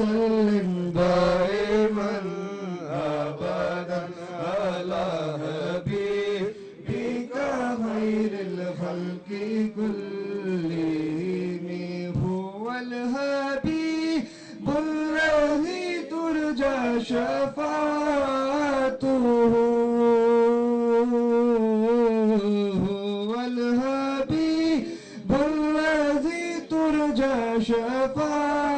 وسلم دائما أبدا على حبيبك خير الخلق كلهم هو الحبيب الذي ترجى شفاعته هو الحبيب الذي ترجى شفاعته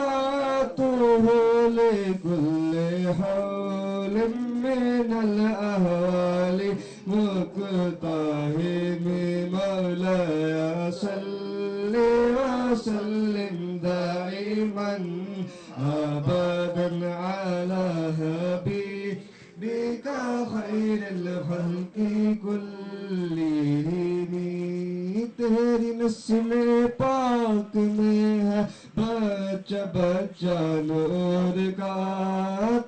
لكل حول من الأهوال مقتحم مولاي صل وسلم دائما أبدا على حبيبك خير الخلق كلهم تیری نسل پاک میں ہے بچہ بچہ نور کا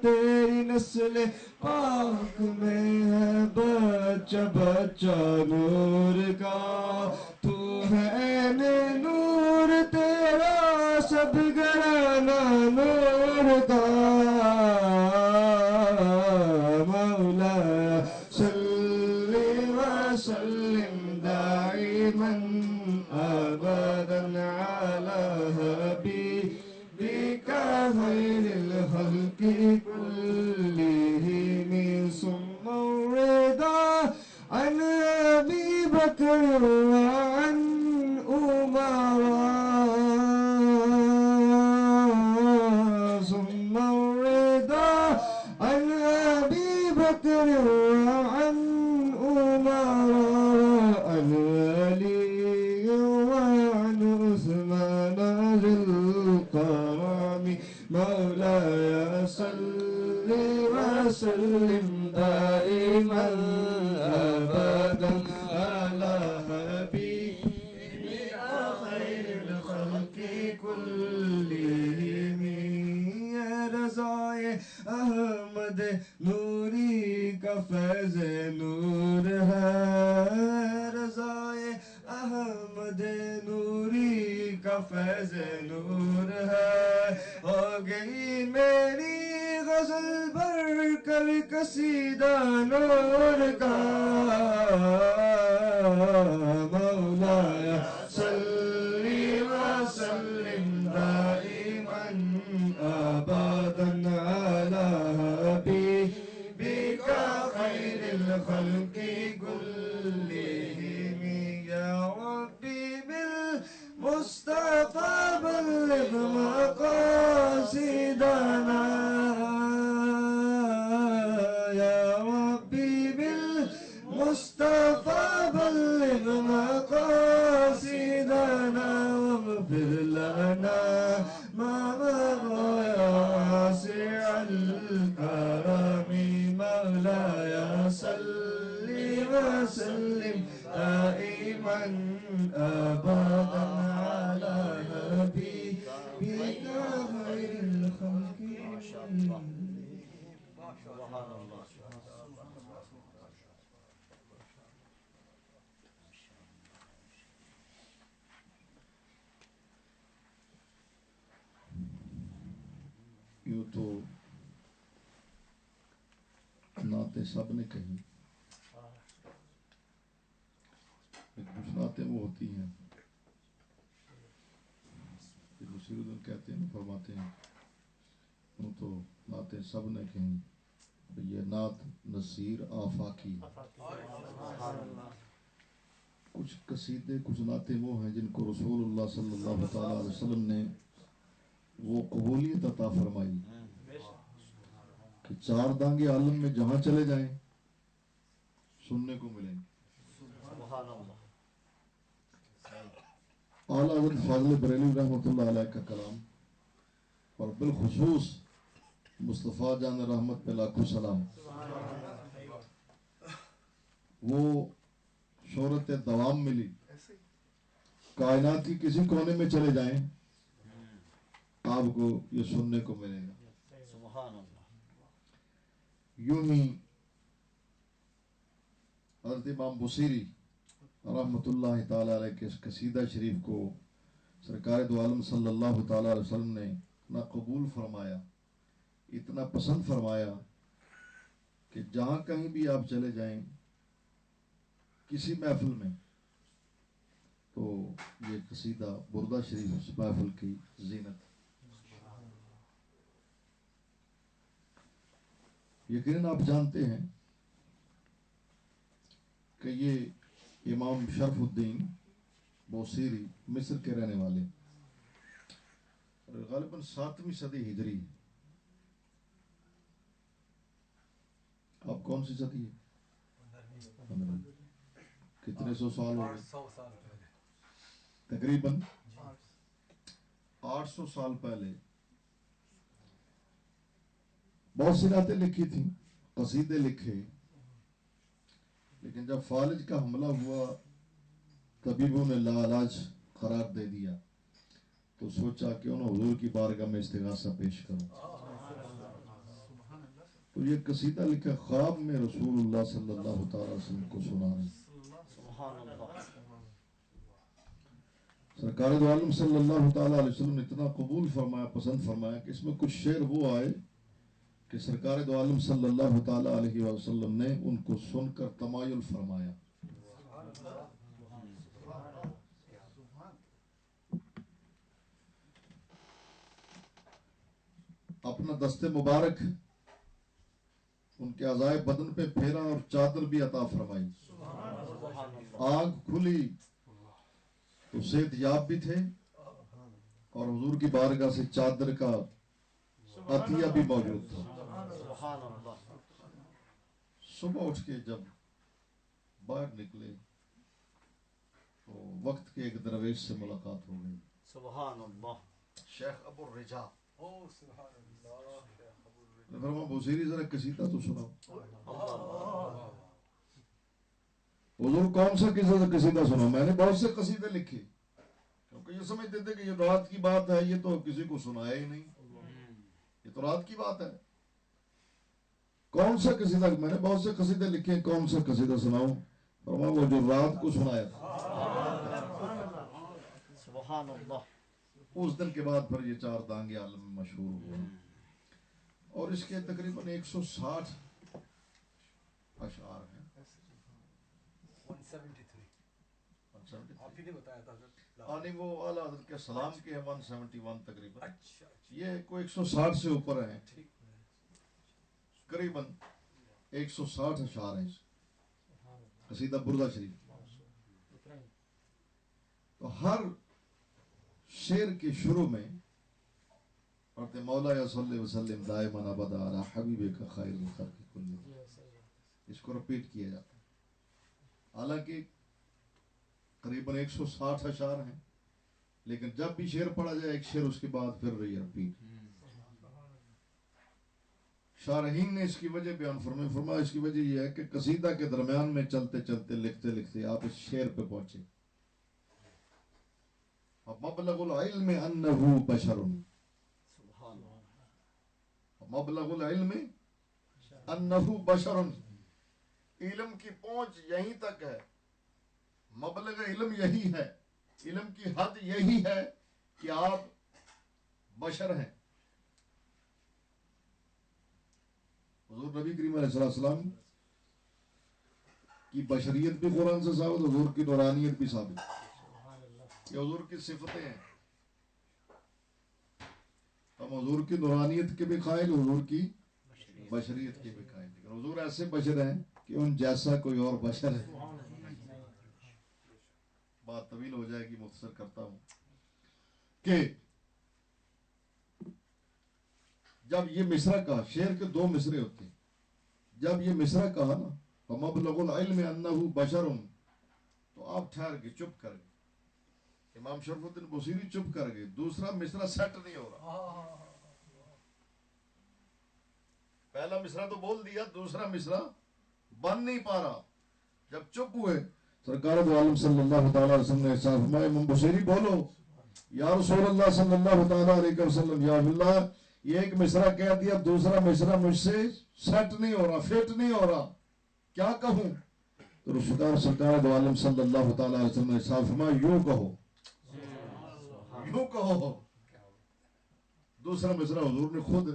تیری نسل پاک میں ہے بچہ بچہ نور کا تو ہے عین نور تیرا سب گھرانہ نور کا مولا صلی وسلم دائما ابدا على حبيبك خير الخلق كلهم ثم الرضا عن ابي بكر وعن عمر ثم الرضا عن ابي بكر وعن عمر عن علي وعن عثمان ذي الكرم مولاي صل وسلم دائما ابدا على حبيبك خير الخلق كلهم يا رضائے احمد نوری کا فیض نور ہے رضائے احمد نوری کا فیض نور ہے ہو گئی میری غزل بھر کر قصیدہ نور کا مولایا صلی وسلم دائما ابدا على حبيبك خير الخلق كلهم يا ربي بالمصطفى بلغ مقاصدنا يا ربي بالمصطفى بلغ مقاصدنا واغفر لنا ما مضى يا واسع الكرم مولاي صل وسلم دائما ابدا على حبيبك خير الخلق یوں تو نعتیں سب نے کہیں کچھ نعتیں وہ ہوتی ہیں دوسری دن کہتے ہیں فرماتے ہیں یوں تو نعتیں سب نے کہیں یہ نعت نصیر آفاقی کچھ قصیدے کچھ نعتیں وہ ہیں جن کو رسول اللہ صلی اللہ تعالیٰ علیہ وسلم نے وہ قبولیت عطا فرمائی کہ چار دانگے عالم میں جہاں چلے جائیں سننے کو ملیں اعلیٰ حضرت فاضل بریلوی رحمۃ اللہ علیہ کا کلام اور بالخصوص مصطفیٰ جان رحمت پہ لاکھوں سلام وہ شہرت دوام ملی کائنات کی کسی کونے میں چلے جائیں آپ کو یہ سننے کو ملے گا سبحان اللہ یوں ہی حضرت امام بصیری رحمۃ اللہ تعالیٰ علیہ کے اس قصیدہ شریف کو سرکار دو عالم صلی اللہ تعالیٰ علیہ وسلم نے اتنا قبول فرمایا، اتنا پسند فرمایا کہ جہاں کہیں بھی آپ چلے جائیں کسی محفل میں تو یہ قصیدہ بردہ شریف اس محفل کی زینت. یقیناً آپ جانتے ہیں کہ یہ امام شرف الدین بوصیری مصر کے رہنے والے، غالباً 7ویں صدی ہجری ہے. اب کون سی صدی ہے؟ کتنے سو سال ہو گئے؟ تقریباً 800 سال پہلے بہت سی راتیں لکھی تھیں، قصیدے لکھے، لیکن جب فالج کا حملہ ہوا طبیبوں نے لا علاج قرار دے دیا تو سوچا کہ انہوں حضور کی بارگاہ میں استغاثہ پیش کرو. تو یہ قصیدہ لکھا خواب میں رسول اللہ صلی اللہ تعالی وسلم کو سنا رہے. سرکار دو عالم صلی اللہ تعالی علیہ وسلم نے اتنا قبول فرمایا، پسند فرمایا کہ اس میں کچھ شعر وہ آئے کہ سرکار دو عالم صلی اللہ تعالی علیہ وسلم نے ان کو سن کر تمایل فرمایا. اپنا دست مبارک ان کے اعضائے بدن پہ پھیرا اور چادر بھی عطا فرمائی. آنکھ کھلی تو صحت یاب بھی تھے اور حضور کی بارگاہ سے چادر کا عطیہ بھی موجود تھا. صبح اٹھ کے جب باہر نکلے تو وقت کے ایک درویش سے ملاقات ہو گئی. سبحان اللہ. شیخ ابو الرجا. فرما بوصیری ذرا قصیدہ تو سناؤ. حضور کون سا قصیدہ سنا؟ میں نے بہت سے قصیدے لکھے کیونکہ یہ سمجھتے تھے کہ یہ رات کی بات ہے، یہ تو کسی کو سنایا ہی نہیں، یہ تو رات کی بات ہے. کون سا قصیدہ؟ میں نے بہت سے قصیدے لکھے، کون سا قصیدہ سناؤں؟ فرما وہ جو رات کو سنایا تھا. سبحان اللہ. اس دن کے بعد پھر یہ 4 دانگ عالم میں مشہور ہوا اور اس کے تقریباً 160 اشعار ہیں. 173 آپ ہی نے بتایا تھا نہیں، وہ اعلیٰ حضرت کے سلام کے ہیں 171 تقریباً. یہ کوئی 160 سے اوپر ہیں، قریباً 160 اشعار ہیں قصیدہ بردہ شریف. تو ہر شعر کے شروع میں پڑھتے مولا یا صلی وسلم دائما ابدا علی حبیبک خیر الخلق کلہم. اس کو رپیٹ کیا جاتا ہے. حالانکہ قریباً 160 اشعار ہیں، لیکن جب بھی شعر پڑھا جائے ایک شعر اس کے بعد پھر رہی رپیٹ. شارحین نے اس کی وجہ بیان فرمایا اس کی وجہ یہ ہے کہ قصیدہ کے درمیان میں چلتے چلتے لکھتے لکھتے آپ اس شعر پہ پہنچے. مبلغ العلم انہ بشر، مبلغ العلم انہ بشر، علم کی پہنچ یہیں تک ہے، مبلغ علم یہی ہے، علم کی حد یہی ہے کہ آپ بشر ہیں. حضور نبی کریم علیہ السلام کی بشریت بھی قرآن سے ثابت، حضور کی نورانیت بھی ثابت. یہ حضور کی صفتیں ہیں. ہم حضور کی نورانیت کے بھی قائل، حضور کی بشریت کے بھی قائل، لیکن حضور ایسے بشر ہیں کہ ان جیسا کوئی اور بشر ہے. بات طویل ہو جائے گی، مختصر کرتا ہوں کہ جب یہ مصرع کہا، شعر کے 2 مصرے ہوتے ہیں، جب یہ مصرع کہا نا فَمَبْلَغُ الْعِلْمِ أَنَّهُ بَشَرٌ، تو آپ ٹھہر کے چپ کر گئے. امام شرف الدین بوصیری چپ کر گئے. دوسرا مصرع سیٹ نہیں ہو رہا. پہلا مصرع تو بول دیا، دوسرا مصرع بن نہیں پا رہا. جب چپ ہوئے سرکار دو عالم صلی اللہ تعالی علیہ وسلم نے ارشاد فرمایا امام بوصیری بولو یا رسول اللہ صلی اللہ تعالی علیہ وسلم، یا اللہ یہ ایک مصرع کہہ دیا، دوسرا مصرع مجھ سے سیٹ نہیں ہو رہا، فٹ نہیں ہو رہا، کیا کہوں؟ تو سرکار دو عالم صلی اللہ تعالی علیہ وسلم نے ارشاد فرمایا یوں کہو، یوں کہو دوسرا مصرع حضور نے خود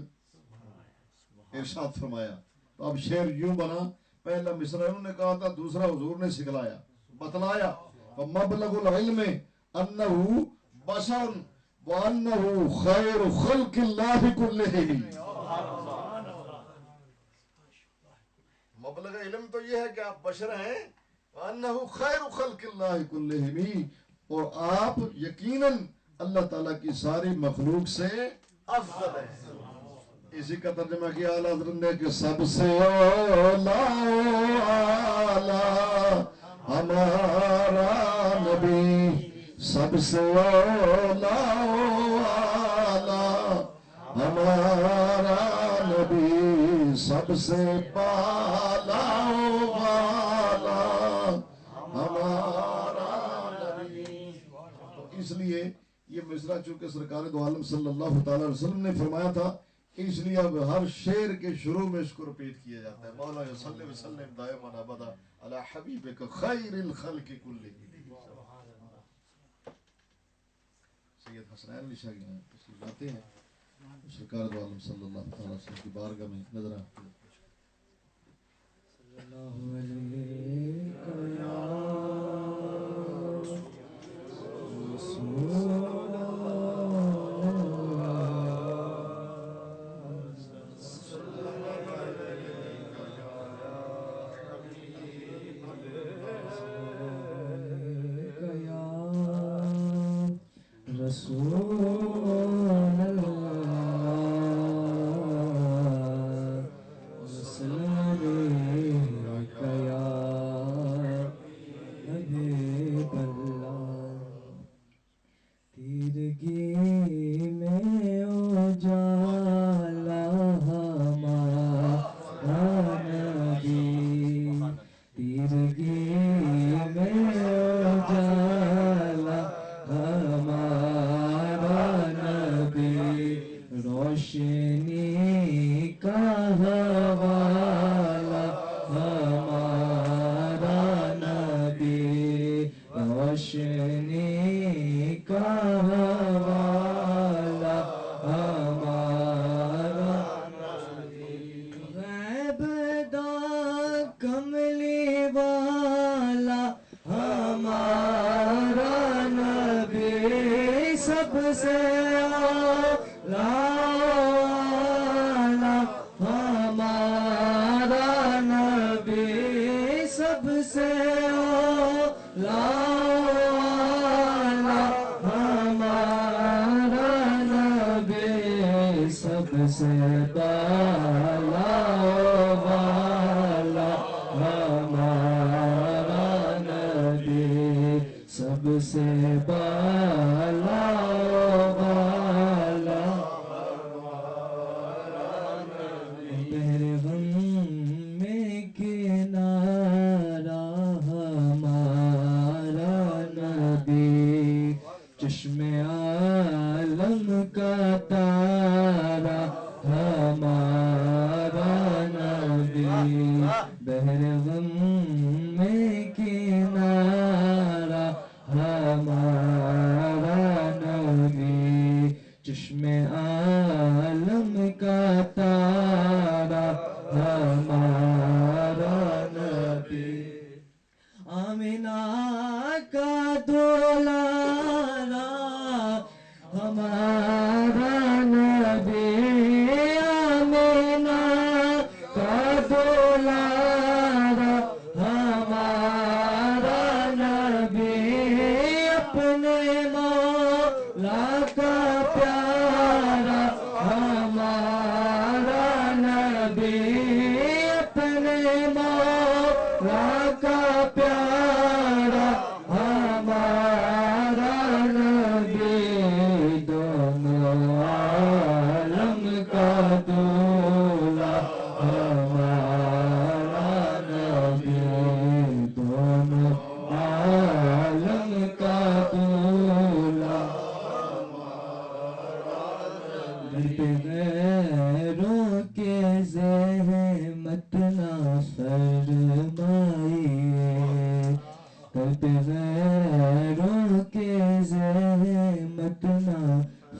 ارشاد فرمایا. تو اب شعر یوں بنا، پہلا مصرع انہوں نے کہا تھا، دوسرا حضور نے سکھلایا بتلایا. مبلغ العلم انہ بشر وانہ خیر خلق اللہ کلہم. مبلغ علم تو یہ ہے کہ آپ بشر ہیں، وانہ خیر خلق اللہ کلہم، اور آپ یقیناً اللہ تعالیٰ کی ساری مخلوق سے افضل ہے. اسی کا ترجمہ کیا اعلیٰ حضرت نے کہ سب سے اولا ہمارا نبی، سب سے اولا ہمارا نبی، سب سے بالا والا ہمارا نبی. تو اس لیے یہ مصرع چونکہ سرکار دو عالم صلی اللہ تعالی علیہ وسلم نے فرمایا تھا، اس لیے اب ہر شعر کے شروع میں اس کو رپیٹ کیا جاتا ہے. مولا صلی وسلم دائما ابدا علی حبیبک خیر الخلق کلہم. سید حسنین علی شاہ تشریف لاتے ہیں، سرکار دو عالم صلی اللہ تعالی وسلم کی بارگاہ میں نظر آتے ہیں. صلی اللہ علیہ رسول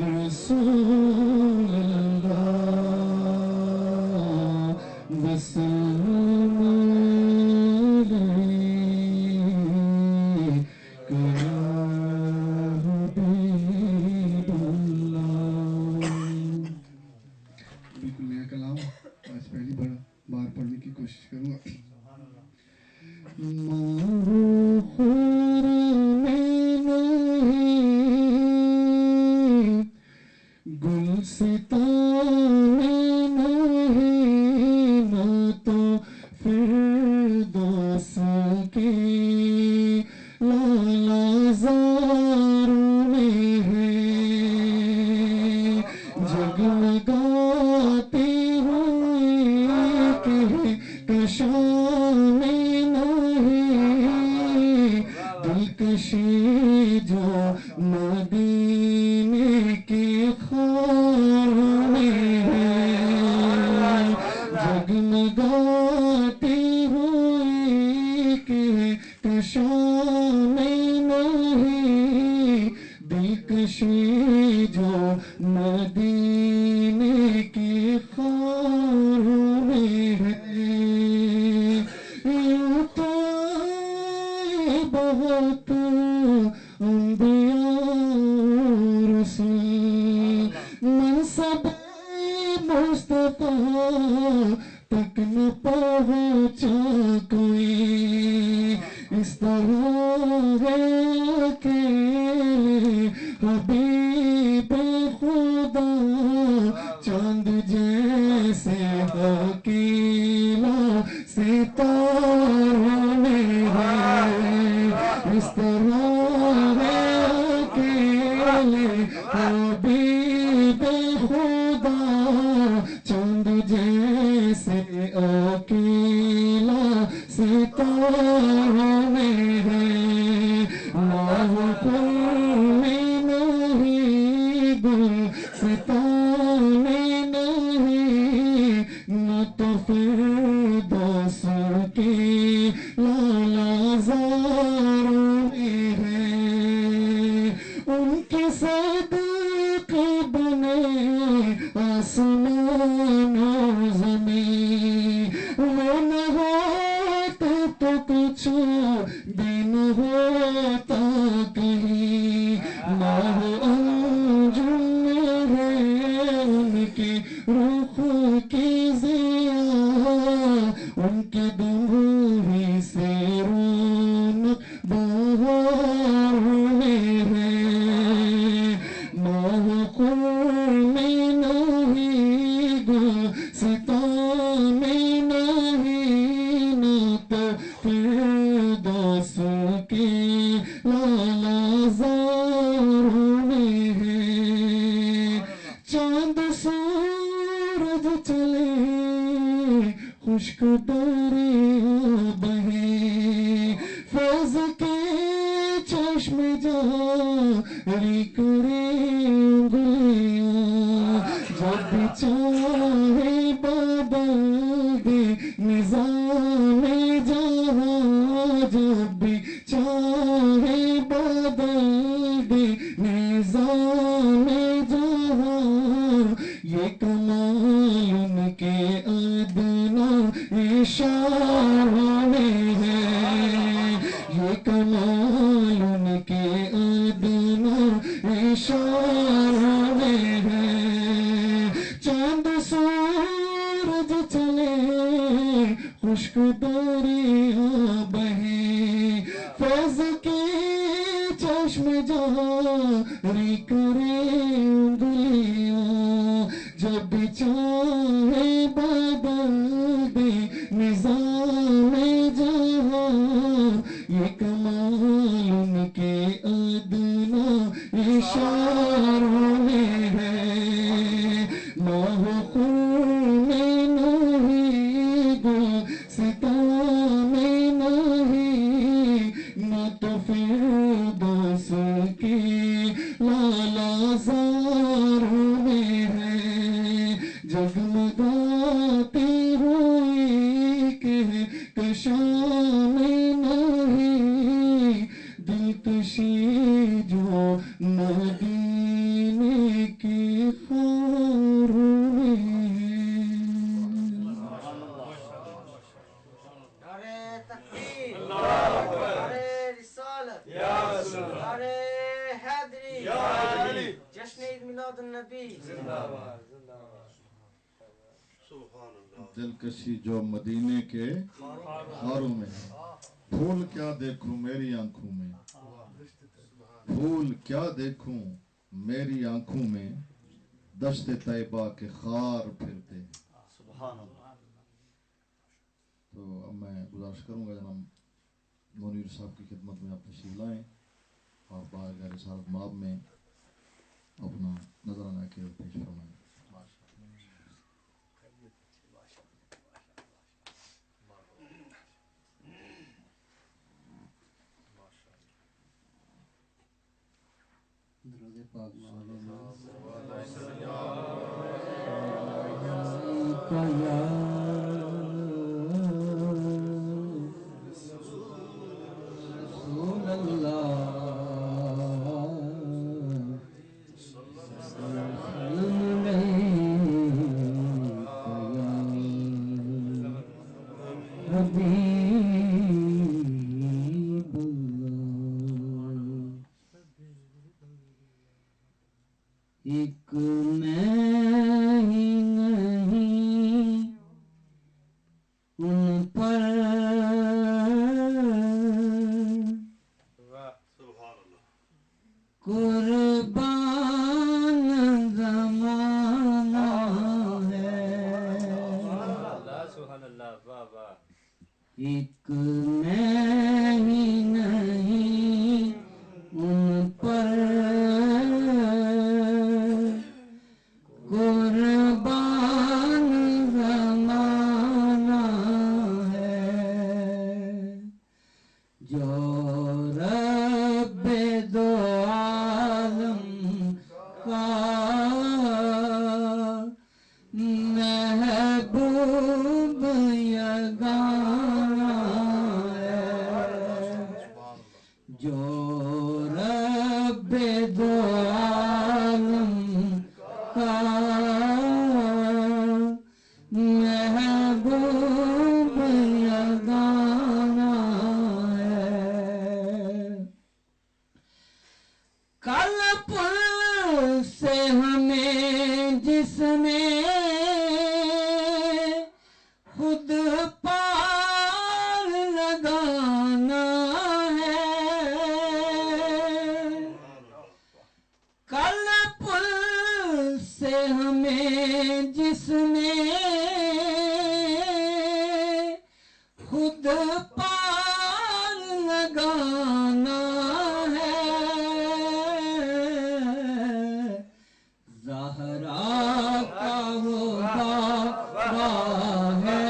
رسول اللہ وسلم علیک یا حبیب اللہ۔ بالکل نیا کلام آج پہلی بار پڑھنے کی کوشش کروں گا۔ معروف میں نہیں گلستان میں نہیں نہ تو فردوس کے لالا زاروں میں ہے جگمگاتے ہوئے کہکشاں میں نہیں دلکشی جو مدینے کے خار میں ہے جگمگاتے ہوئے کہکشاں میں نہیں دلکشی جو مدینے کے خار میں ہے یوں تو بہت انبیاء رسول منصب مصطفیٰ تک نہ پہنچا کوئی اس طرح ہے اکیلے حبیب خدا چاند جیسے اکیلا ستاروں میں ہے اس طرح ہے اکیلے حبیب خدا چاند جیسے اکیلا ستاروں میں ہے ماہ میں نہیں گلستان میں نہیں نہ تو فردوس کے لالا زاروں میں ہے ان کے صدقے بنے آسمان و زمین وہ نہ ہوتے تو کچھ بھی نہ ہوتا کہیں نہ ہو انجم ہے ان کے رخ کی ضیا ان کے دموع سے رونق بہار میں ہے ماہ میں نہیں گلستان میں نہیں نہ تو فردوس کے لالا زاروں میں ہے چاند سورج چلے خشک دریا بہے فیض کے چشم جاری کرے انگلیاں جب چاہے بدل دے نظام جہاں جب بھی چاہے بدل دے نظام جہاں یہ کمال ان کے ادنا اشاروں میں ہے یہ کمال ان کے ادنا اشاروں میں ہے چاند سورج چلے خشک دریا بہے فیض کے چشم جاری کرے انگلیاں جب چاہے بدل دے نظام جہاں یہ کمال ان کے ادنا اشاروں میں ہے ماہ میں نہیں گلستان میں نہیں نہ تو فردوس کے لالا زاروں میں ہے جگمگا دلکشی جو مدینے کے خاروں میں ہے، پھول کیا دیکھوں میری آنکھوں میں، پھول کیا دیکھوں میری آنکھوں میں، دشت طیبہ کے خار پھرتے ہیں۔ تو اب میں گزارش کروں گا جناب منیر صاحب کی خدمت میں آپ تشریف لائیں اور بارگاہ رسالت مآب میں اپنا نظرانہ کے پیش فرمائیں۔ درود پاک رسول اللہ ایک میں ہی نہیں ان پر قربان زمانہ ہے، ایک میں ہی نہیں ان پر قربان زمانہ ہے، جو رب دو عالم کا محبوب یگانہ ہے، جو رب دو عالم کا محبوب یگانہ ہے، کل پل سے ہمیں جس نے خود پار لگانا ہے، کل پل سے ہمیں جس نے خود پار لگانا ہے، زہرا کا وہ بابا ہے،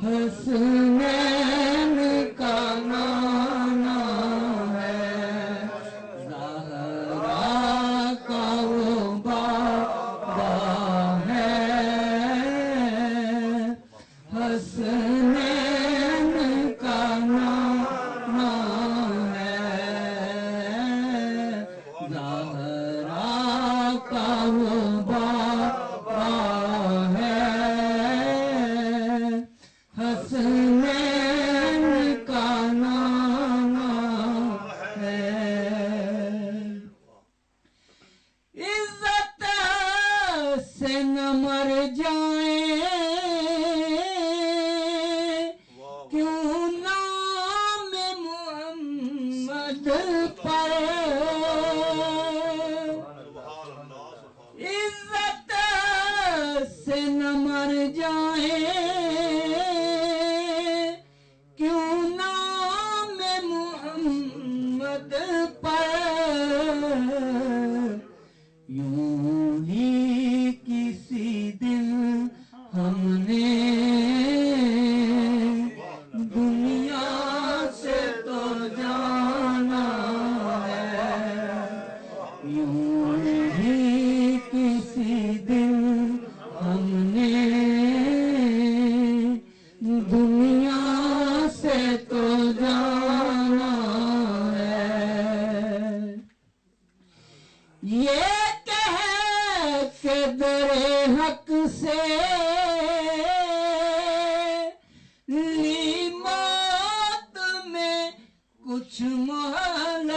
حسنین کا نانا ہے، زہرا کا وہ بابا ہے، حسنین کا نانا ہے، زہرا کا وہ بابا ہے، حسنین کا نانا ہے، عزت سے نہ مر جائیں کیوں نام محمد پر، عزت سے نہ مر جائیں کیوں نام محمد پر، یوں ہی کسی دن ہم نے دنیا سے تو جانا ہے، یوں ہی کسی دن ہم نے دنیا سے تو جانا ہے، یہ کہہ کے در حق سے لی موت میں کچھ مہلت،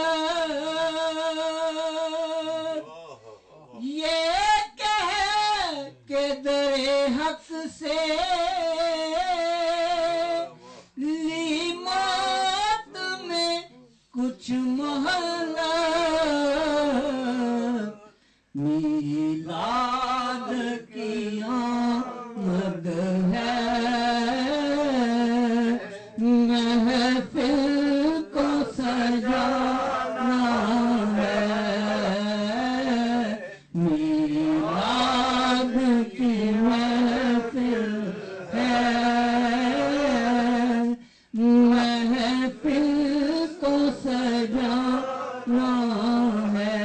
حق سے لی موت میں کچھ مہلت میلاد کی آمد ہے محفل کو سجانا ہے میلاد کی محفل ہے محفل کو سجانا ہے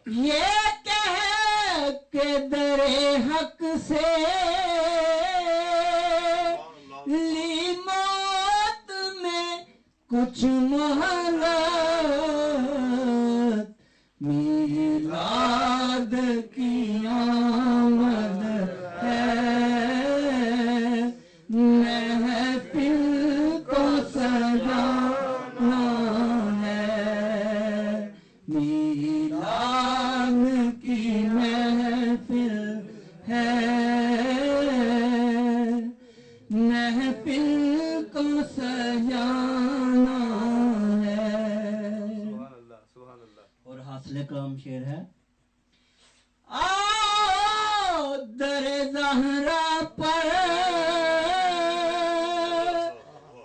یہ کہہ کے در حق سے لی موت میں کچھ مہلت میلاد کی آمد ہے محفل کو سجانا ہے میلاد کی محفل ہے محفل کو سجانا ہے اور حاصل کرام شعر ہے آؤ در زہرا پر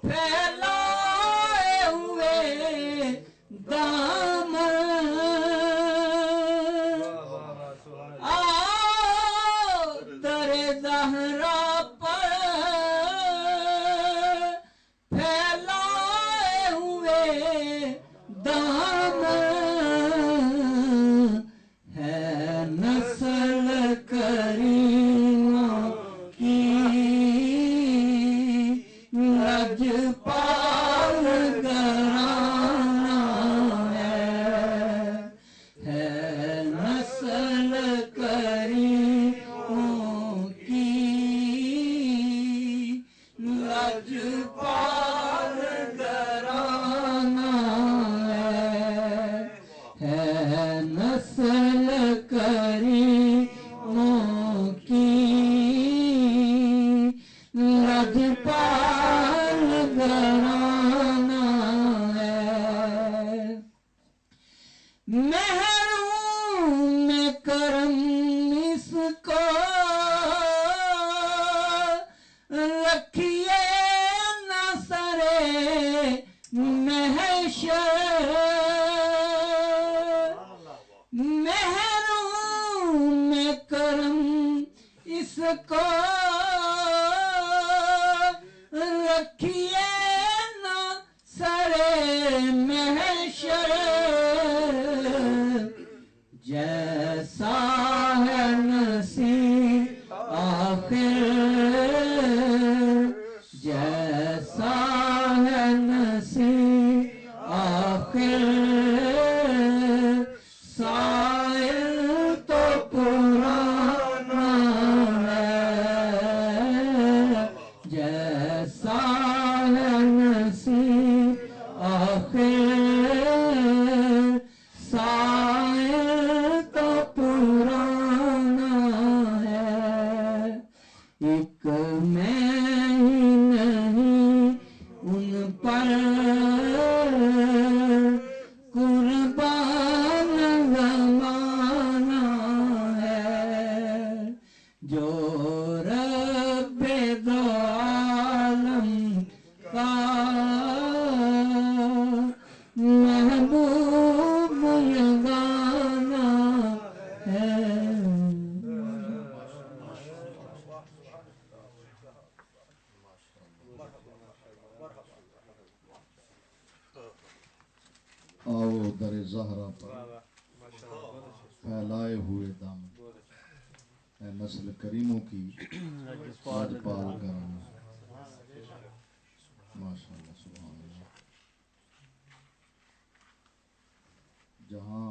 پھیلائے ہوئے دامن آؤ در زہرا پر پھیلائے ہوئے دامن ہے نسل کریموں کی لجپال گھرانہ ہے نسل کریموں کی لجپال گھرانہ ہے نسل کریموں کی لجپال گھرانہ ہے محروم کرم اس کو رکھیے نہ سرے محشر محروم کرم اس کو رکھیے نہ سرے محشر جیسا ہے نصیب آخر جیسا ہے نصیب آخر سائل تو پرانا ہے جیسا ہے نصیب آخر سائل تو پرانا ہے ایک میں ہی نہیں ان پر قربان زمانہ ہے جو رب دو عالم کا محبوب یگانہ ہے آؤ در زہرا پر پھیلائے ہوئے دامن اے نسل کریموں کی لجپال گھرانہ ماشاءاللہ سبحان اللہ جہاں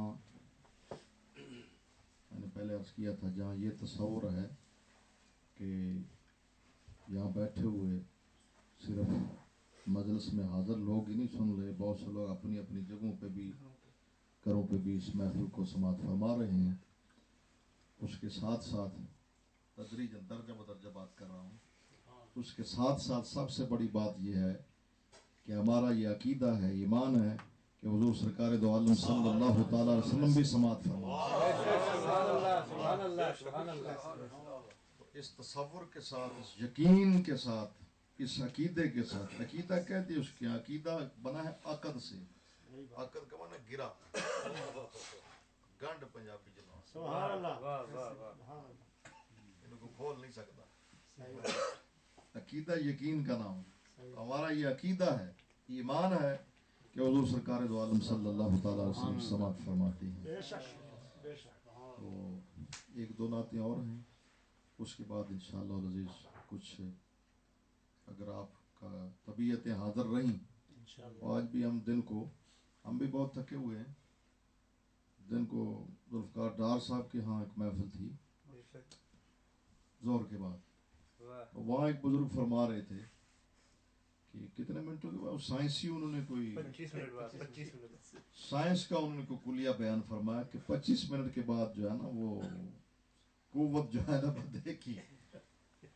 میں نے پہلے عرض کیا تھا جہاں یہ تصور ہے کہ یہاں بیٹھے ہوئے صرف مجلس میں حاضر لوگ ہی نہیں سن رہے، بہت سے لوگ اپنی اپنی جگہوں پہ بھی گھروں پہ بھی اس محفل کو سماعت فرما رہے ہیں، اس کے ساتھ ساتھ تدریجاً درجہ بدرجہ بات کر رہا ہوں. اس کے ساتھ ساتھ سب سے بڑی بات یہ ہے کہ ہمارا یہ عقیدہ ہے، ایمان ہے کہ حضور سرکار دو عالم صلی اللہ تعالی علیہ وسلم بھی سماعت فرمائے. اس تصور کے ساتھ، اس یقین کے ساتھ، اس عقیدے کے ساتھ، عقیدہ کہتے ہیں اس کے، عقیدہ بنا ہے عقد سے. عقد کا معنی گرا، گنڈ پنجابی جناب، سبحان اللہ، ان کو کھول نہیں سکتا. عقیدہ یقین کا نام. ہمارا یہ عقیدہ ہے، ایمان ہے کہ حضور سرکار دو عالم صلی اللہ تعالی علیہ وسلم سماعت فرماتے ہیں. تو ایک دو نعتیں اور ہیں، اس کے بعد انشاءاللہ العزیز کچھ اگر آپ کا طبیعتیں حاضر رہیں. آج بھی ہم دن کو، ہم بھی بہت تھکے ہوئے ہیں. دن کو ذوالفقار ڈار صاحب کے ہاں ایک محفل تھی ظہر کے بعد. وہاں ایک بزرگ فرما رہے تھے کہ کتنے منٹوں کے بعد سائنسی انہوں نے کوئی 25 منٹ سائنس کا انہوں نے کوئی کلیہ بیان فرمایا کہ 25 منٹ کے بعد جو ہے نا وہ قوت جو ہے نا بندے کی،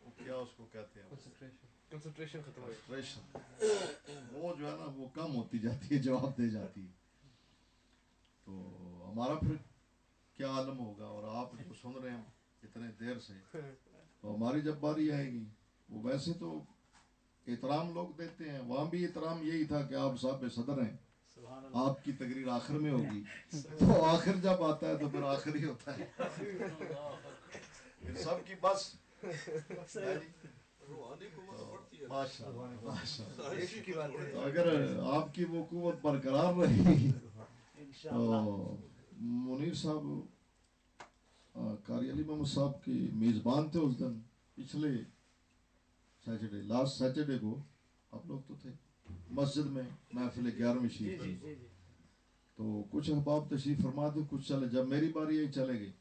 وہ کیا اس کو کہتے ہیں، کنسنٹریشن ختم ہو جاتی ہے، وہ جو ہے نا وہ کم ہوتی جاتی ہے، جواب دے جاتی ہے. تو ہمارا پھر کیا عالم ہوگا. اور آپ جو سن رہے ہیں اتنے دیر سے، تو ہماری جب باری آئے گی، وہ ویسے تو احترام لوگ دیتے ہیں، وہاں بھی احترام یہی تھا کہ آپ صاحب صدر ہیں، آپ کی تقریر آخر میں ہوگی، تو آخر جب آتا ہے تو پھر آخر ہی ہوتا ہے. سب کی بس اگر آپ کی وہ قوت برقرار رہی تو منیر صاحب قاری علی محمد صاحب کے میزبان تھے اس دن، پچھلے سیٹرڈے، لاسٹ سیٹرڈے کو. آپ لوگ تو تھے مسجد میں، محفل 11ویں شریف تھی. تو کچھ احباب تشریف فرما تھے، کچھ چلے. جب میری باری آئی چلے گئے.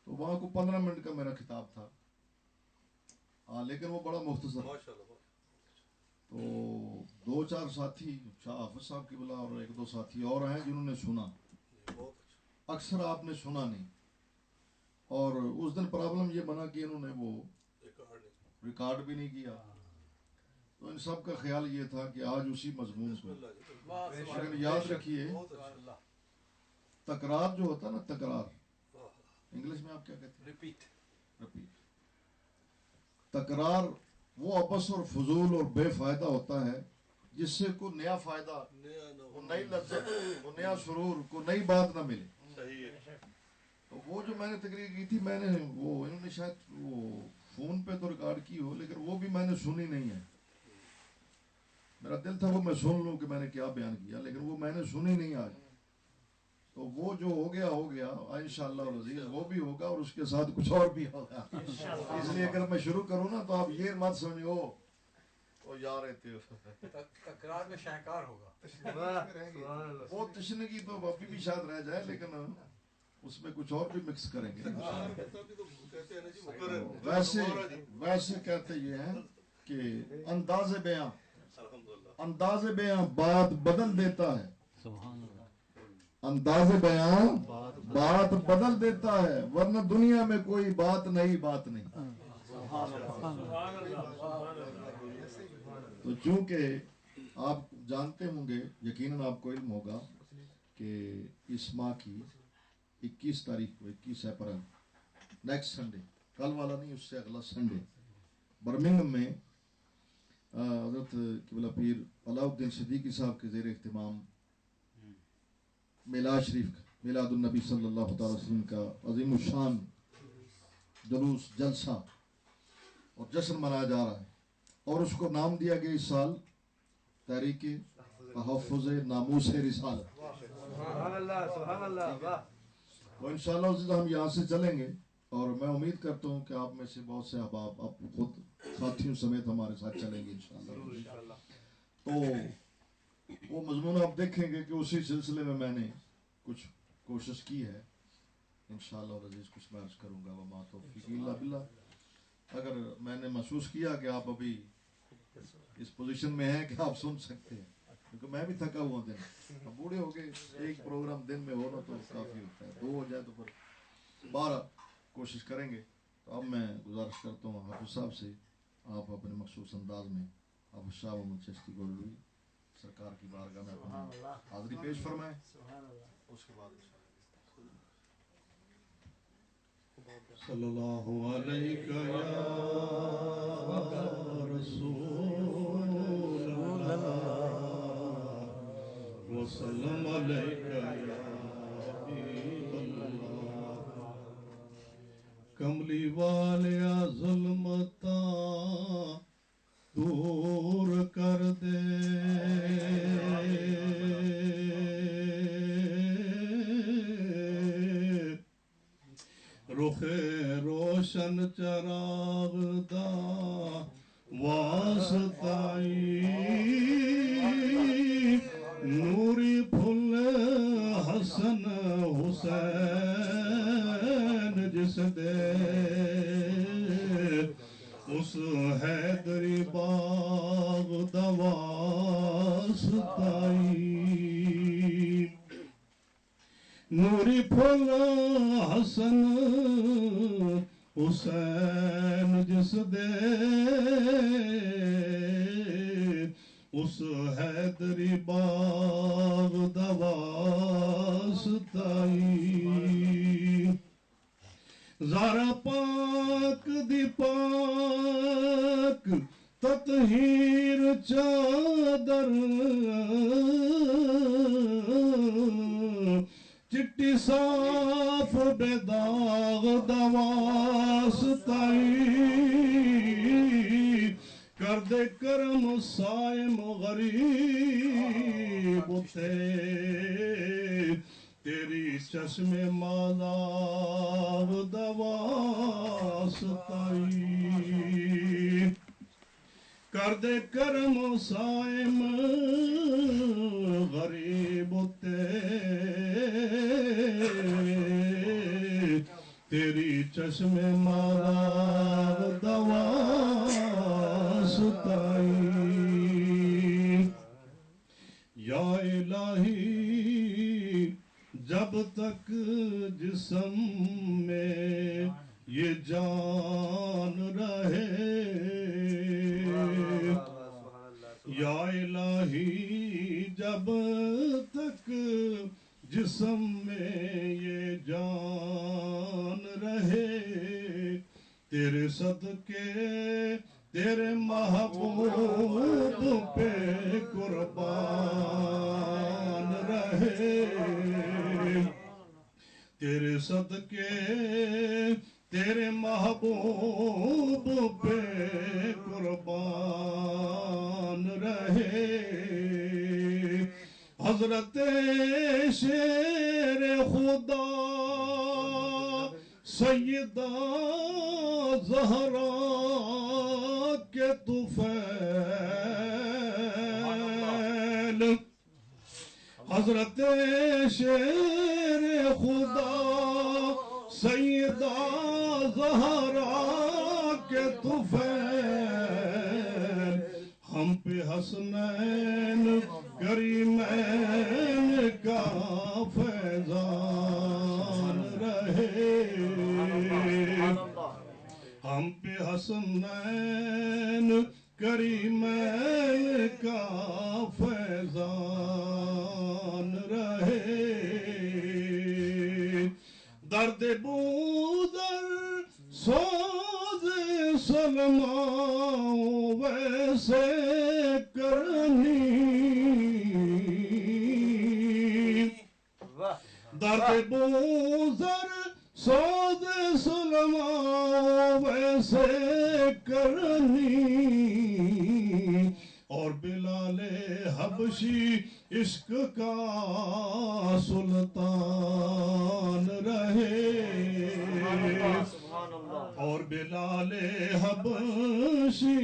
تو وہاں کو 15 منٹ کا میرا خطاب تھا، لیکن وہ بڑا مختصر. تو 2-4 ساتھی، شاہ حافظ صاحب کی بلا اور 1-2 ساتھی اور ہیں جنہوں نے سنا. اکثر آپ نے سنا نہیں. اور اس دن پرابلم یہ بنا کہ انہوں نے وہ ریکارڈ بھی نہیں کیا. تو ان سب کا خیال یہ تھا کہ آج اسی مضمون کو، لیکن یاد رکھیے تکرار جو ہوتا ہے نا، تکرار انگلش میں آپ کیا کہتے ہیں، ریپیٹ. تکرار وہ ابس اور فضول اور بے فائدہ ہوتا ہے جس سے کوئی نیا فائدہ، کوئی نئی لذت، کوئی نیا سرور، کوئی نئی بات نہ ملے. تو وہ جو میں نے تقریر کی تھی، میں نے وہ انہوں نے شاید وہ فون پہ تو ریکارڈ کی ہو، لیکن وہ بھی میں نے سنی نہیں ہے. میرا دل تھا وہ میں سن لوں کہ میں نے کیا بیان کیا، لیکن وہ میں نے سنی نہیں آج. تو وہ جو ہو گیا ہو گیا، انشاءاللہ العزیز وہ بھی ہوگا اور اس کے ساتھ کچھ اور بھی ہوگا. اس لیے اگر میں شروع کروں نا تو آپ یہ مت سمجھو وہ یار تکرار میں شاہکار ہوگا. وہ تشنگی تو ابھی بھی شاید رہ جائے، لیکن اس میں کچھ اور بھی مکس کریں گے. ویسے کہتے یہ ہیں کہ انداز بیاں بات بدل دیتا ہے. انداز بیاں بات بدل دیتا ہے، ورنہ دنیا میں کوئی بات نہیں. تو چونکہ آپ جانتے ہوں گے، یقیناً آپ کو علم ہوگا کہ اس ماہ کی 21 تاریخ کو، 21 اپریل، نیکسٹ سنڈے، کل والا نہیں، اس سے اگلا سنڈے، برمنگھم میں حضرت قبلہ پیر علاؤ الدین صدیقی صاحب کے زیر اہتمام میلاد شریف، میلاد النبی صلی اللہ تعالی وسلم کا عظیم الشان جلوس، جلسہ اور جشن منایا جا رہا ہے. اور اس کو نام دیا گیا اس سال تحریک تحفظ ناموس رسالت. تو انشاءاللہ ہم یہاں سے چلیں گے، اور میں امید کرتا ہوں کہ آپ میں سے بہت سے احباب آپ خود ساتھیوں سمیت ہمارے ساتھ چلیں گے انشاءاللہ. تو وہ مضمون آپ دیکھیں گے کہ اسی سلسلے میں میں نے کچھ کوشش کی ہے. انشاءاللہ العزیز کچھ میں عرض کروں گا. وما توفیقی الا باللہ. اگر میں نے محسوس کیا کہ آپ ابھی اس پوزیشن میں ہیں کہ آپ سن سکتے ہیں، کیونکہ میں بھی تھکا ہوا دن، اب بوڑھے ہو گئے، ایک پروگرام دن میں ہونا تو کافی ہوتا ہے، 2 ہو جائے تو پھر 12 کوشش کریں گے. تو اب میں گزارش کرتا ہوں حافظ صاحب سے، آپ اپنے مخصوص انداز میں حافظ شاہ محمد چشتی گولوی سرکار کی بارگاہ میں اپنی حاضری پیش فرمائیں، اس کے بعد صلی اللہ علیہ یا رسول اللہ وسلم علیہ یا حبیب اللہ، کملی والیا ظلمتاں دور کر دے، رخ روشن چراغ دا واسطائی، نوری پھل حسن حسین جس دے، اس حیدری باغ دا واسطائی، نوری پھل حسن حسین جس دے، اس حیدری باغ دا واسطائی، زارا پاک دی پاک تطہیر چادر، چٹی صاف بے داغ دا واسطائی، کر دے کرم سائم غریب تے، تیری چشم مازاغ دا واسطائی، کر دے کرم سائم غریب تے، تیری چشم مازاغ دا واسطائی، یا الہی جب تک جسم میں یہ جان رہے، یا الہی جب تک جسم میں یہ جان رہے، تیرے صدقے تیرے محبوب پہ قربان رہے، تیرے صدقے تیرے محبوب پہ قربان رہے، حضرت شیر خدا سیدہ زہرا کے طفیل، حضرت شیر خدا سیدہ زہرا کے طفیل، ہم پہ حسنین کریمین کا فیضان رہے، ہم پہ حسنین کریمین کا فیضان رہے، درد بودر سوز سلمان ویسے کرنی، درد بودر سوز سلمان ویسے کرنی، اور بلال حبشی عشق کا سلطان رہے، اور بلال حبشی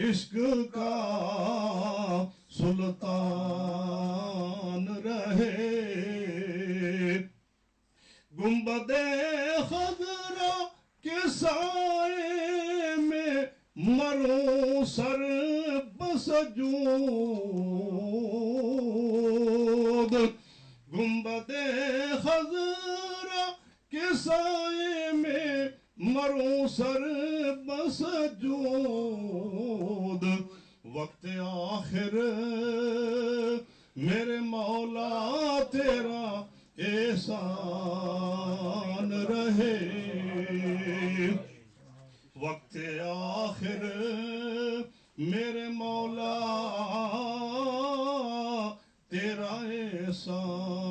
عشق کا سلطان رہے، گنبد خضرا کے سائے میں مروں سر بسجود، گنبد خضرا کے سائے میں مروں سر بسجود وقت آخر میرے مولا تیرا احسان رہے وقت آخر میرے مولا تیرا احسان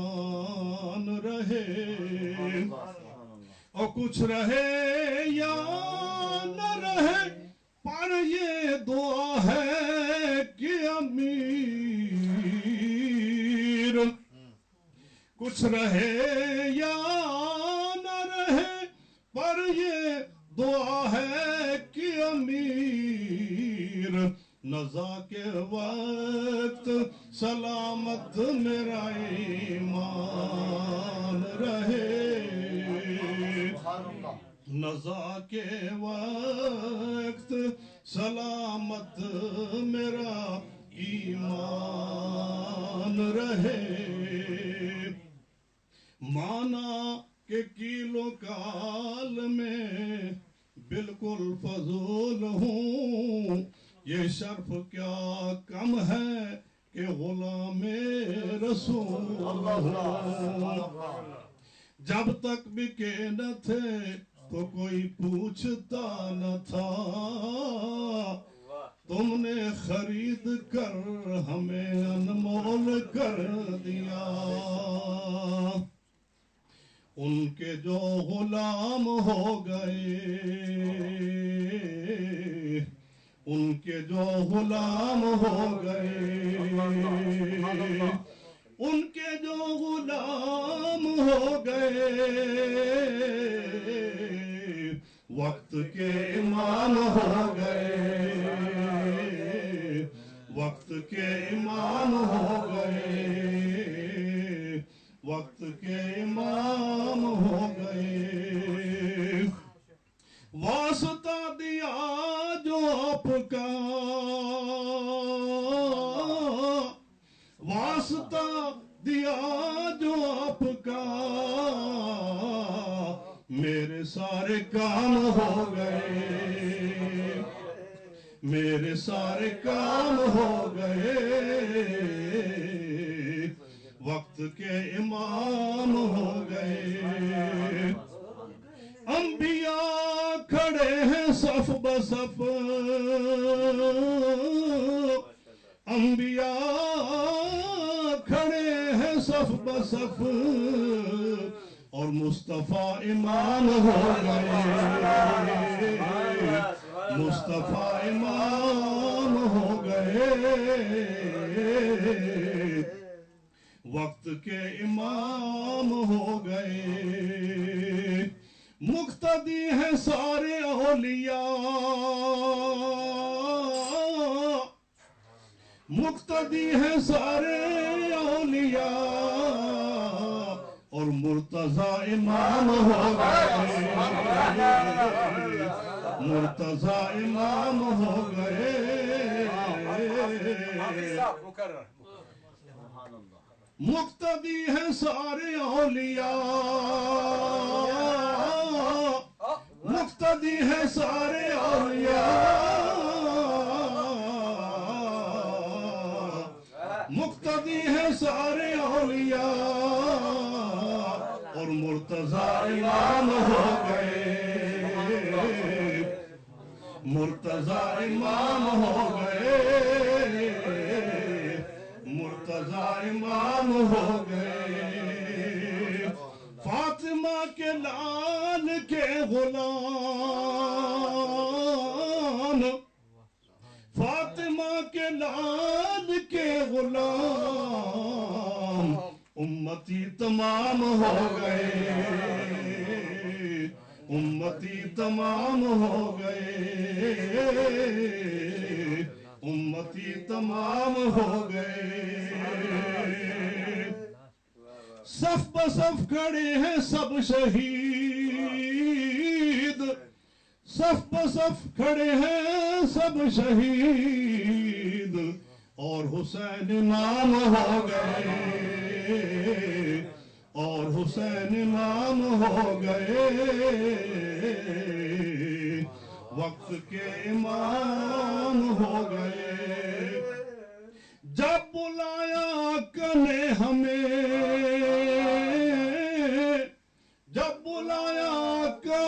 رہے اور کچھ رہے یا نہ رہے پر یہ دعا ہے کہ امیر کچھ رہے یا نہ رہے پر یہ دعا ہے کہ امیر نزا کے وقت سلامت میرا ایمان رہے نزا کے وقت سلامت میرا ایمان رہے مانا کہ کیلو کال میں بالکل فضول ہوں یہ شرف کیا کم ہے کہ غلام رسول ہوں جب تک بکے نہ تھے تو کوئی پوچھتا نہ تھا تم نے خرید کر ہمیں انمول کر دیا ان کے جو غلام ہو گئے ان کے جو غلام ہو گئے ان کے جو غلام ہو گئے وقت کے امام ہو گئے وقت کے امام ہو گئے وقت کے امام ہو گئے واسطہ دیا جو آپ کا واسطہ دیا جو آپ کا میرے سارے کام ہو گئے میرے سارے کام ہو گئے وقت کے امام ہو گئے انبیاء کھڑے ہیں صف بصف انبیاء کھڑے ہیں صف بصف اور مصطفیٰ امام ہو گئے مصطفیٰ امام ہو گئے وقت کے امام ہو گئے مقتدی ہیں سارے اولیاء مقتدی ہیں سارے اولیاء اور مرتضی امام ہو گئے مرتضی امام ہو گئے مقتدی ہیں سارے اولیاء مقتدی ہیں سارے اولیاء مقتدی ہیں سارے اولیاء اور مرتضی امام ہو گئے مرتضی امام ہو گئے مرتضی امام ہو گئے فاطمہ کے لال کے غلام فاطمہ کے لال کے غلام امتی تمام ہو گئے امتی تمام ہو گئے امتی تمام ہو گئے صف بصف کھڑے ہیں سب شہید صف بصف کھڑے ہیں سب شہید اور حسین امام ہو گئے اور حسین امام ہو گئے، وقت کے امام ہو گئے۔ جب بلایا آقا نے ہمیں، جب بلایا آقا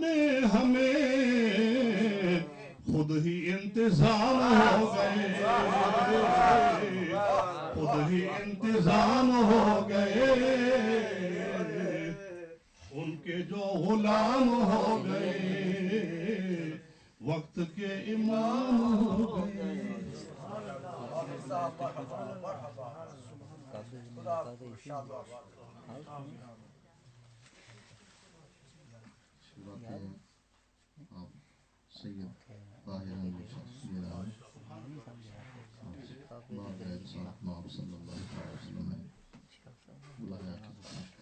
نے ہمیں، خود ہی انتظام ہو گئے، خود ہی انتظام ہو گئے، ان کے جو غلام ہو گئے، وقت کے امام ہو گئے۔ آپ سید طاہر علی شخصیت آپ صلی اللہ علیہ وسلم نے بلایا کہ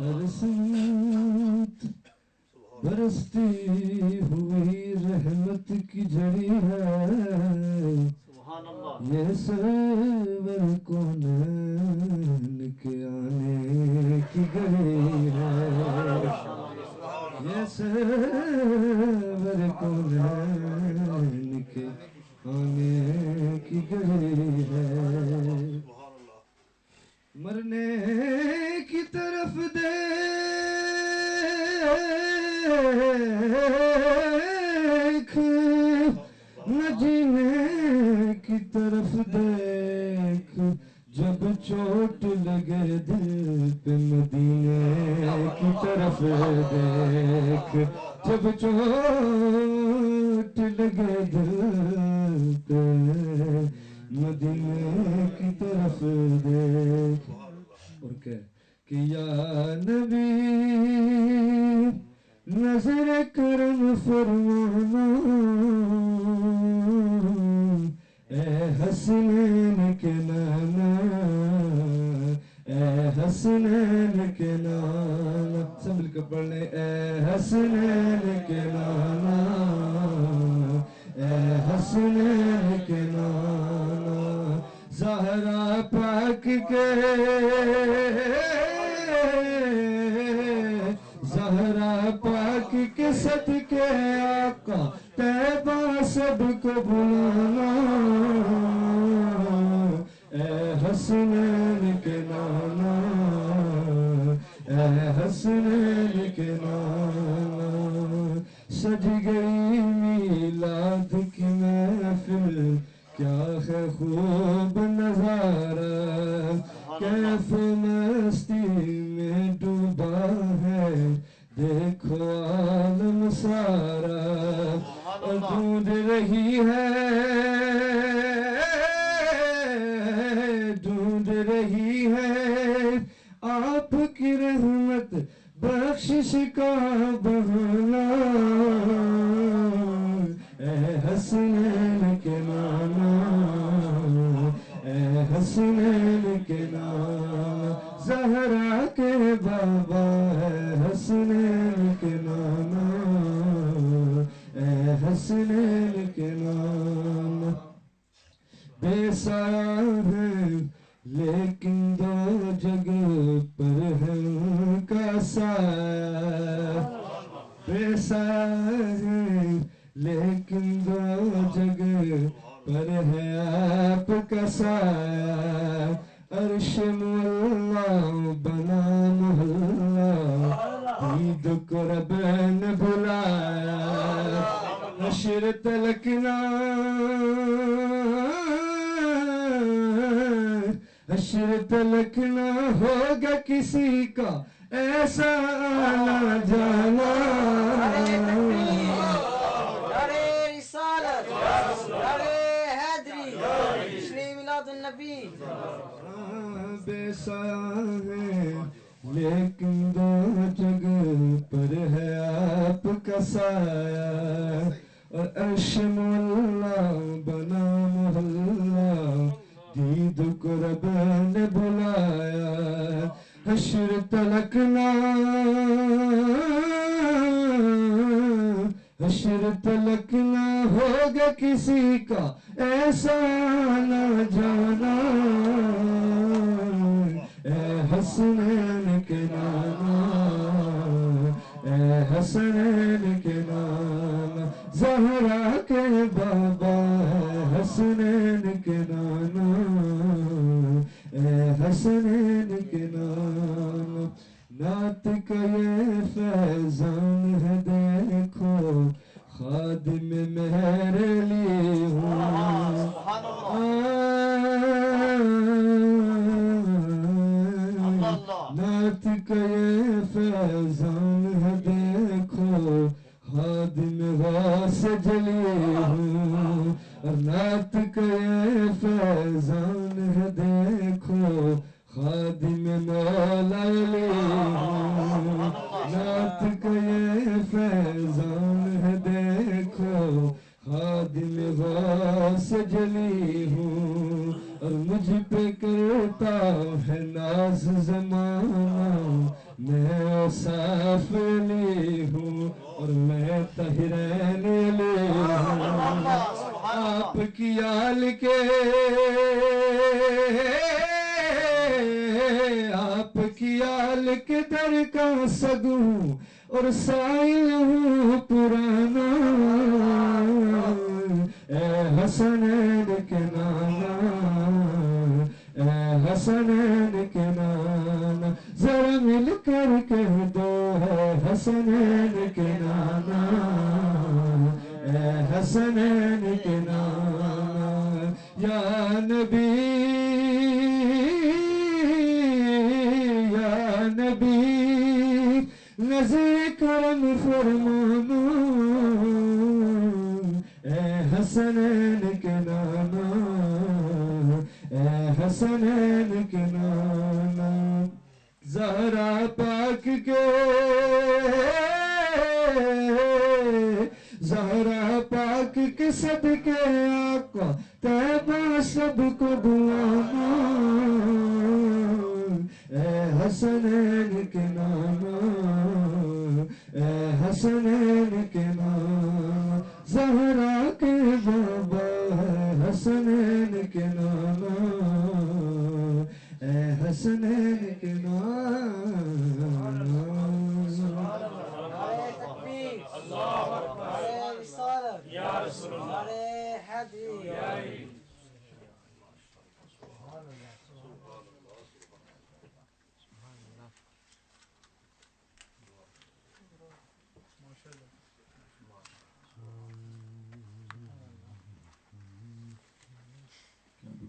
ہر سمت برستی ہوئی رحمت کی جڑی ہے، یہ سرور کونین کے آنے کی گھڑی ہے، یہ سرور کونین کے آنے کی گھڑی ہے۔ مرنے کی طرف دیکھ، نہ جینے کی طرف دیکھ، جب چوٹ لگے دل پہ مدینے کی طرف دیکھ، جب چوٹ لگے دل پہ مدینے کی طرف دیکھ۔ اور کہ یا نبی نظر کرم فرمانا، اے حسنین کے نانا، اے حسنین کے نانا، سب مل کے پڑھ لیں، اے حسنین کے نانا، اے حسنین کے نانا، زہرا پاک کے، زہرا پاک کے صدقے آقا طیبہ سب کو بلانا، اے حسنین کے نانا، اے حسنین کے نانا، سج گئی میلاد کی محفل، کیا ہے خوب نظارہ، کیف مستی میں ڈوبا ہے دیکھو عالم سارا، ڈھونڈ رہی ہے، ڈھونڈ رہی ہے آپ کی رحمت بخشش کا بہانا، اے حسنین کے نانا، اے حسنین کے نانا، زہرا کے بابا ہے حسنین کے نانا، اے حسنین کے نانا، بے سایہ ہے لیکن دو جگہ پر ہے ان کا سایہ، بے سایہ ہے لیکن دو جگہ پر ہے آپ کا سایہ، عرش مولا بنا محلہ، عید کو رب نے بلایا، نشر تلکنا، حشر تلک نہ ہوگا کسی کا ایسا آنا جانا، نعرے رسالت، نعرے حیدری، جشن میلاد النبی، بے سایہ ہے لیکن دو جگہ پر ہے آپ کا سایہ، اور عرش مولا بنا محلہ دید کو رب نے بلایا حشر تلک نہ حشر تلک نہ ہوگا کسی کا ایسا نہ جانا اے حسنین کے نانا اے حسنین کے نانا زہرا کے بابا اے حسنین کے نانا اے حسنین کے نانا نعت کا یہ فیضان ہے دیکھو خادم میرے لیے ہوں نعت کا یہ فیضان ہے دیکھو خادم غوث جلی ہوں اور نعت کا یہ فیضان ہے دیکھو خادم مولا علی ہوں نعت کا یہ فیضان ہے دیکھو خادم غوث جلی ہوں اور مجھ پہ کرتا ہے ناز زمانہ میں اوصاف علی ہوں اور میں طاہرین علی ہوں آپ کی آل کے آپ کی آل کے در کا سگوں اور سائل ہوں پرانا اے حسنین کے نانا اے حسنین کے نانا ذرا مل کر کہہ دو ہے حسنین کے نانا اے حسنین کے نانا یا نبی نظر کرم فرمانا اے حسنین کے نانا اے حسنین کے نانا زہرا پاک کے زہرا پاک کے صدقے آقا طیبہ سب کو بلانا اے حسنین کے نانا اے حسنین کے نانا زہرا کے بابا ہے حسنین کے نانا اے حسنین کے نانا تکبیر نعرہ رسالت نعرہ حیدری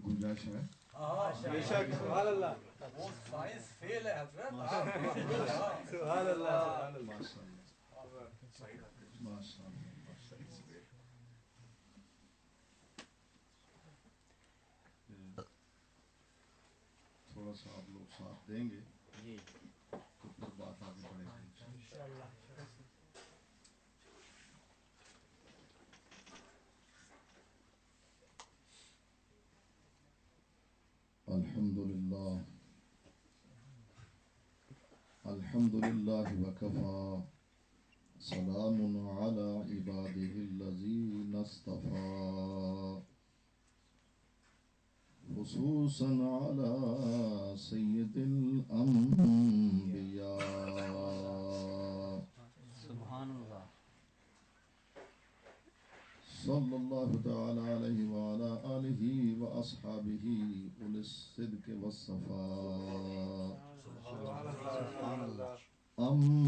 گنجائش ہے سبحان اللہ وہ سائنس فیل ہے حضرت سبحان اللہ تھوڑا سا آپ لوگ ساتھ دیں گے تو پھر بات آگے بڑھے گی انشاءاللہ الحمدللہ الحمدللہ وکفا سلام علی عبادہ الذین اصطفى خصوصا علی سید الانبیاء سبحان اللہ صلی اللہ تعالی علیہ وعلی آلہ واصحابہ اولی الصدق والصفاء اما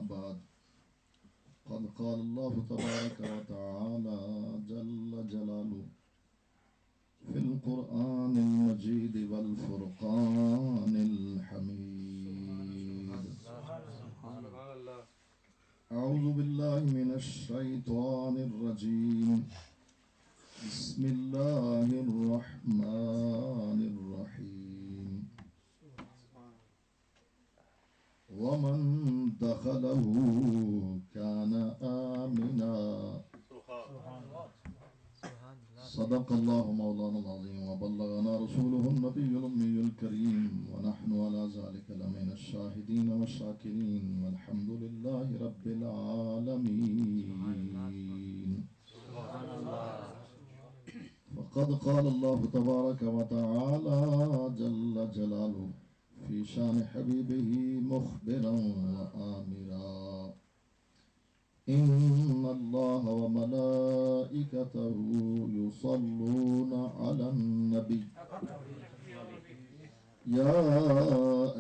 بعد قد قال اللہ تبارک وتعالی جل جلالہ في القرآن المجيد والفرقان الحميد أعوذ بالله من الشيطان الرجيم بسم الله الرحمن الرحيم ومن دخله كان آمنا صدق الله مولانا العظيم وبلغنا رسوله النبي الأمي الكريم ونحن على ذلك لمن الشاهدين والشاكرين والحمد لله رب العالمين. وقد قال الله تبارك وتعالى جل جلاله في شان حبيبه مخبرا وآمرا إن الله وملائكته يصلون على النبي يا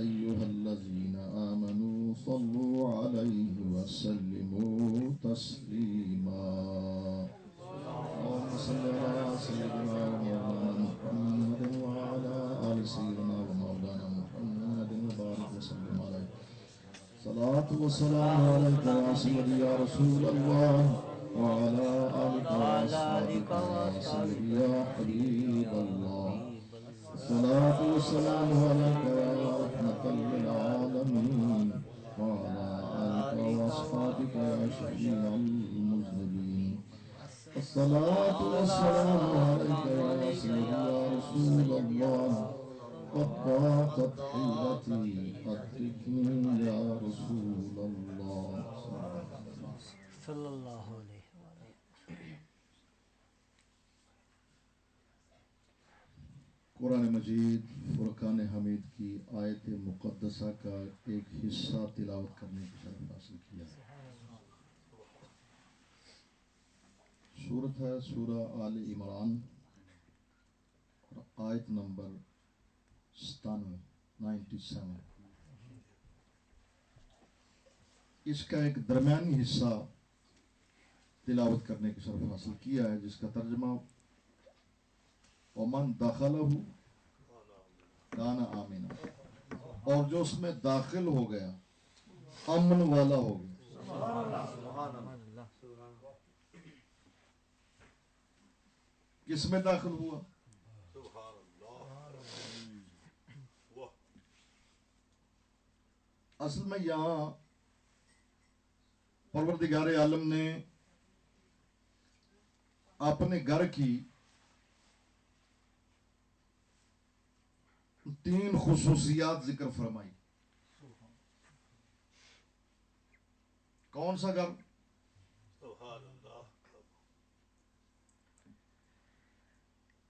أيها الذين آمنوا صلوا عليه وسلموا تسليما. اللهم صل على سيدنا ومولانا محمد وعلى آل سيدنا ومولانا محمد وبارك وسلم عليه. صلاة والسلام عليك يا سيدي يا رسول الله وعلى آلك وأصحابك يا سيدي يا حبيب الله. صلاة والسلام عليك يا رحمة للعالمين وعلى آلك وأصحابك يا شفيع المذنبين. الصلاة والسلام عليك يا سيدي يا رسول الله قد ضاقت حيلتي أدركني يا رسول الله صلی اللہ علیہ وآلہ. قرآن مجید فرقان حمید کی آیت مقدسہ کا ایک حصہ تلاوت کرنے کی شرف حاصل کیا. سورت ہے سورہ آل عمران اور آیت نمبر 97. اس کا ایک درمیانی حصہ تلاوت کرنے کی شرف حاصل کیا ہے جس کا ترجمہ ومن دخلہ کان آمنا، اور جو اس میں داخل ہو گیا امن والا ہو گیا. کس میں داخل ہوا؟ اصل میں یہاں پروردگار عالم نے اپنے گھر کی 3 خصوصیات ذکر فرمائی. کون سا گھر؟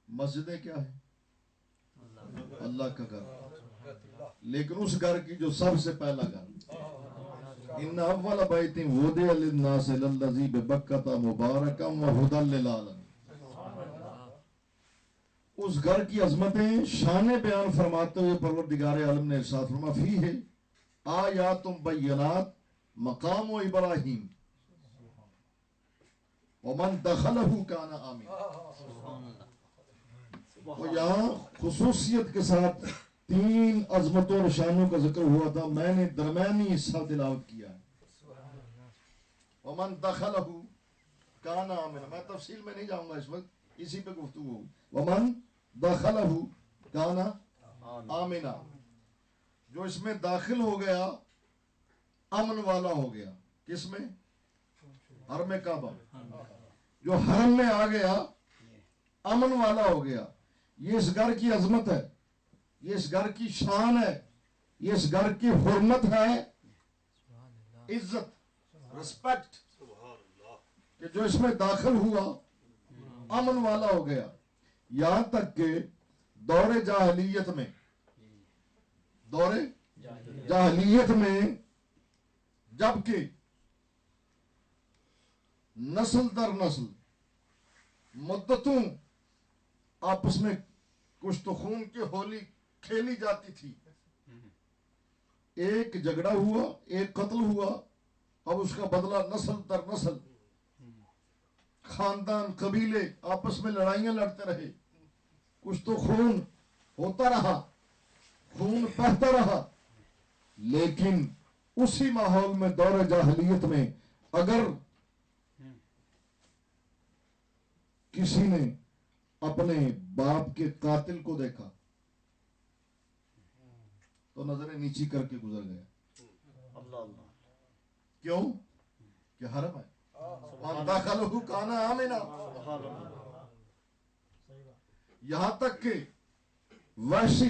مسجدیں کیا ہے؟ اللہ کا گھر. لیکن اس گھر کی جو سب سے پہلا گھر ان اول بیت وضع للناس للذی ببکۃ مبارکا وہدی للعالمین. اس گھر کی عظمتیں شان بیان فرماتے ہوئے پروردگار عالم نے ارشاد فرمایا فیہ آیات بینات مقام ابراہیم ومن دخلہ کان آمنا. وہ یہاں خصوصیت کے ساتھ 3 عظمتوں اور شانوں کا ذکر ہوا تھا. میں نے درمیانی حصہ تلاوت کیا ہے ومن دخلہ کان آمنا. میں تفصیل میں نہیں جاؤں گا اس وقت، اسی پہ گفتگو. ومن دخلہ کان آمنا، جو اس میں داخل ہو گیا امن والا ہو گیا. کس میں؟ حرم کعبہ. جو حرم میں آ گیا امن والا ہو گیا. یہ اس گھر کی عظمت ہے، یہ اس گھر کی شان ہے، یہ اس گھر کی حرمت ہے، عزت، رسپیکٹ، کہ جو اس میں داخل ہوا امن والا ہو گیا. یہاں تک کہ دور جاہلیت میں جبکہ نسل در نسل مدتوں آپس میں کشت و خون کی ہولی کھیلی جاتی تھی. ایک جھگڑا ہوا، ایک قتل ہوا، اب اس کا بدلہ نسل در نسل خاندان قبیلے آپس میں لڑائیاں لڑتے رہے، کچھ تو خون ہوتا رہا، خون بہتا رہا. لیکن اسی ماحول میں دور جاہلیت میں اگر کسی نے اپنے باپ کے قاتل کو دیکھا تو نظریں نیچی کر کے گزر گیا. کیوں کہ حرم ہے. من دخلہ کان آمنا. یہاں تک کہ وحشی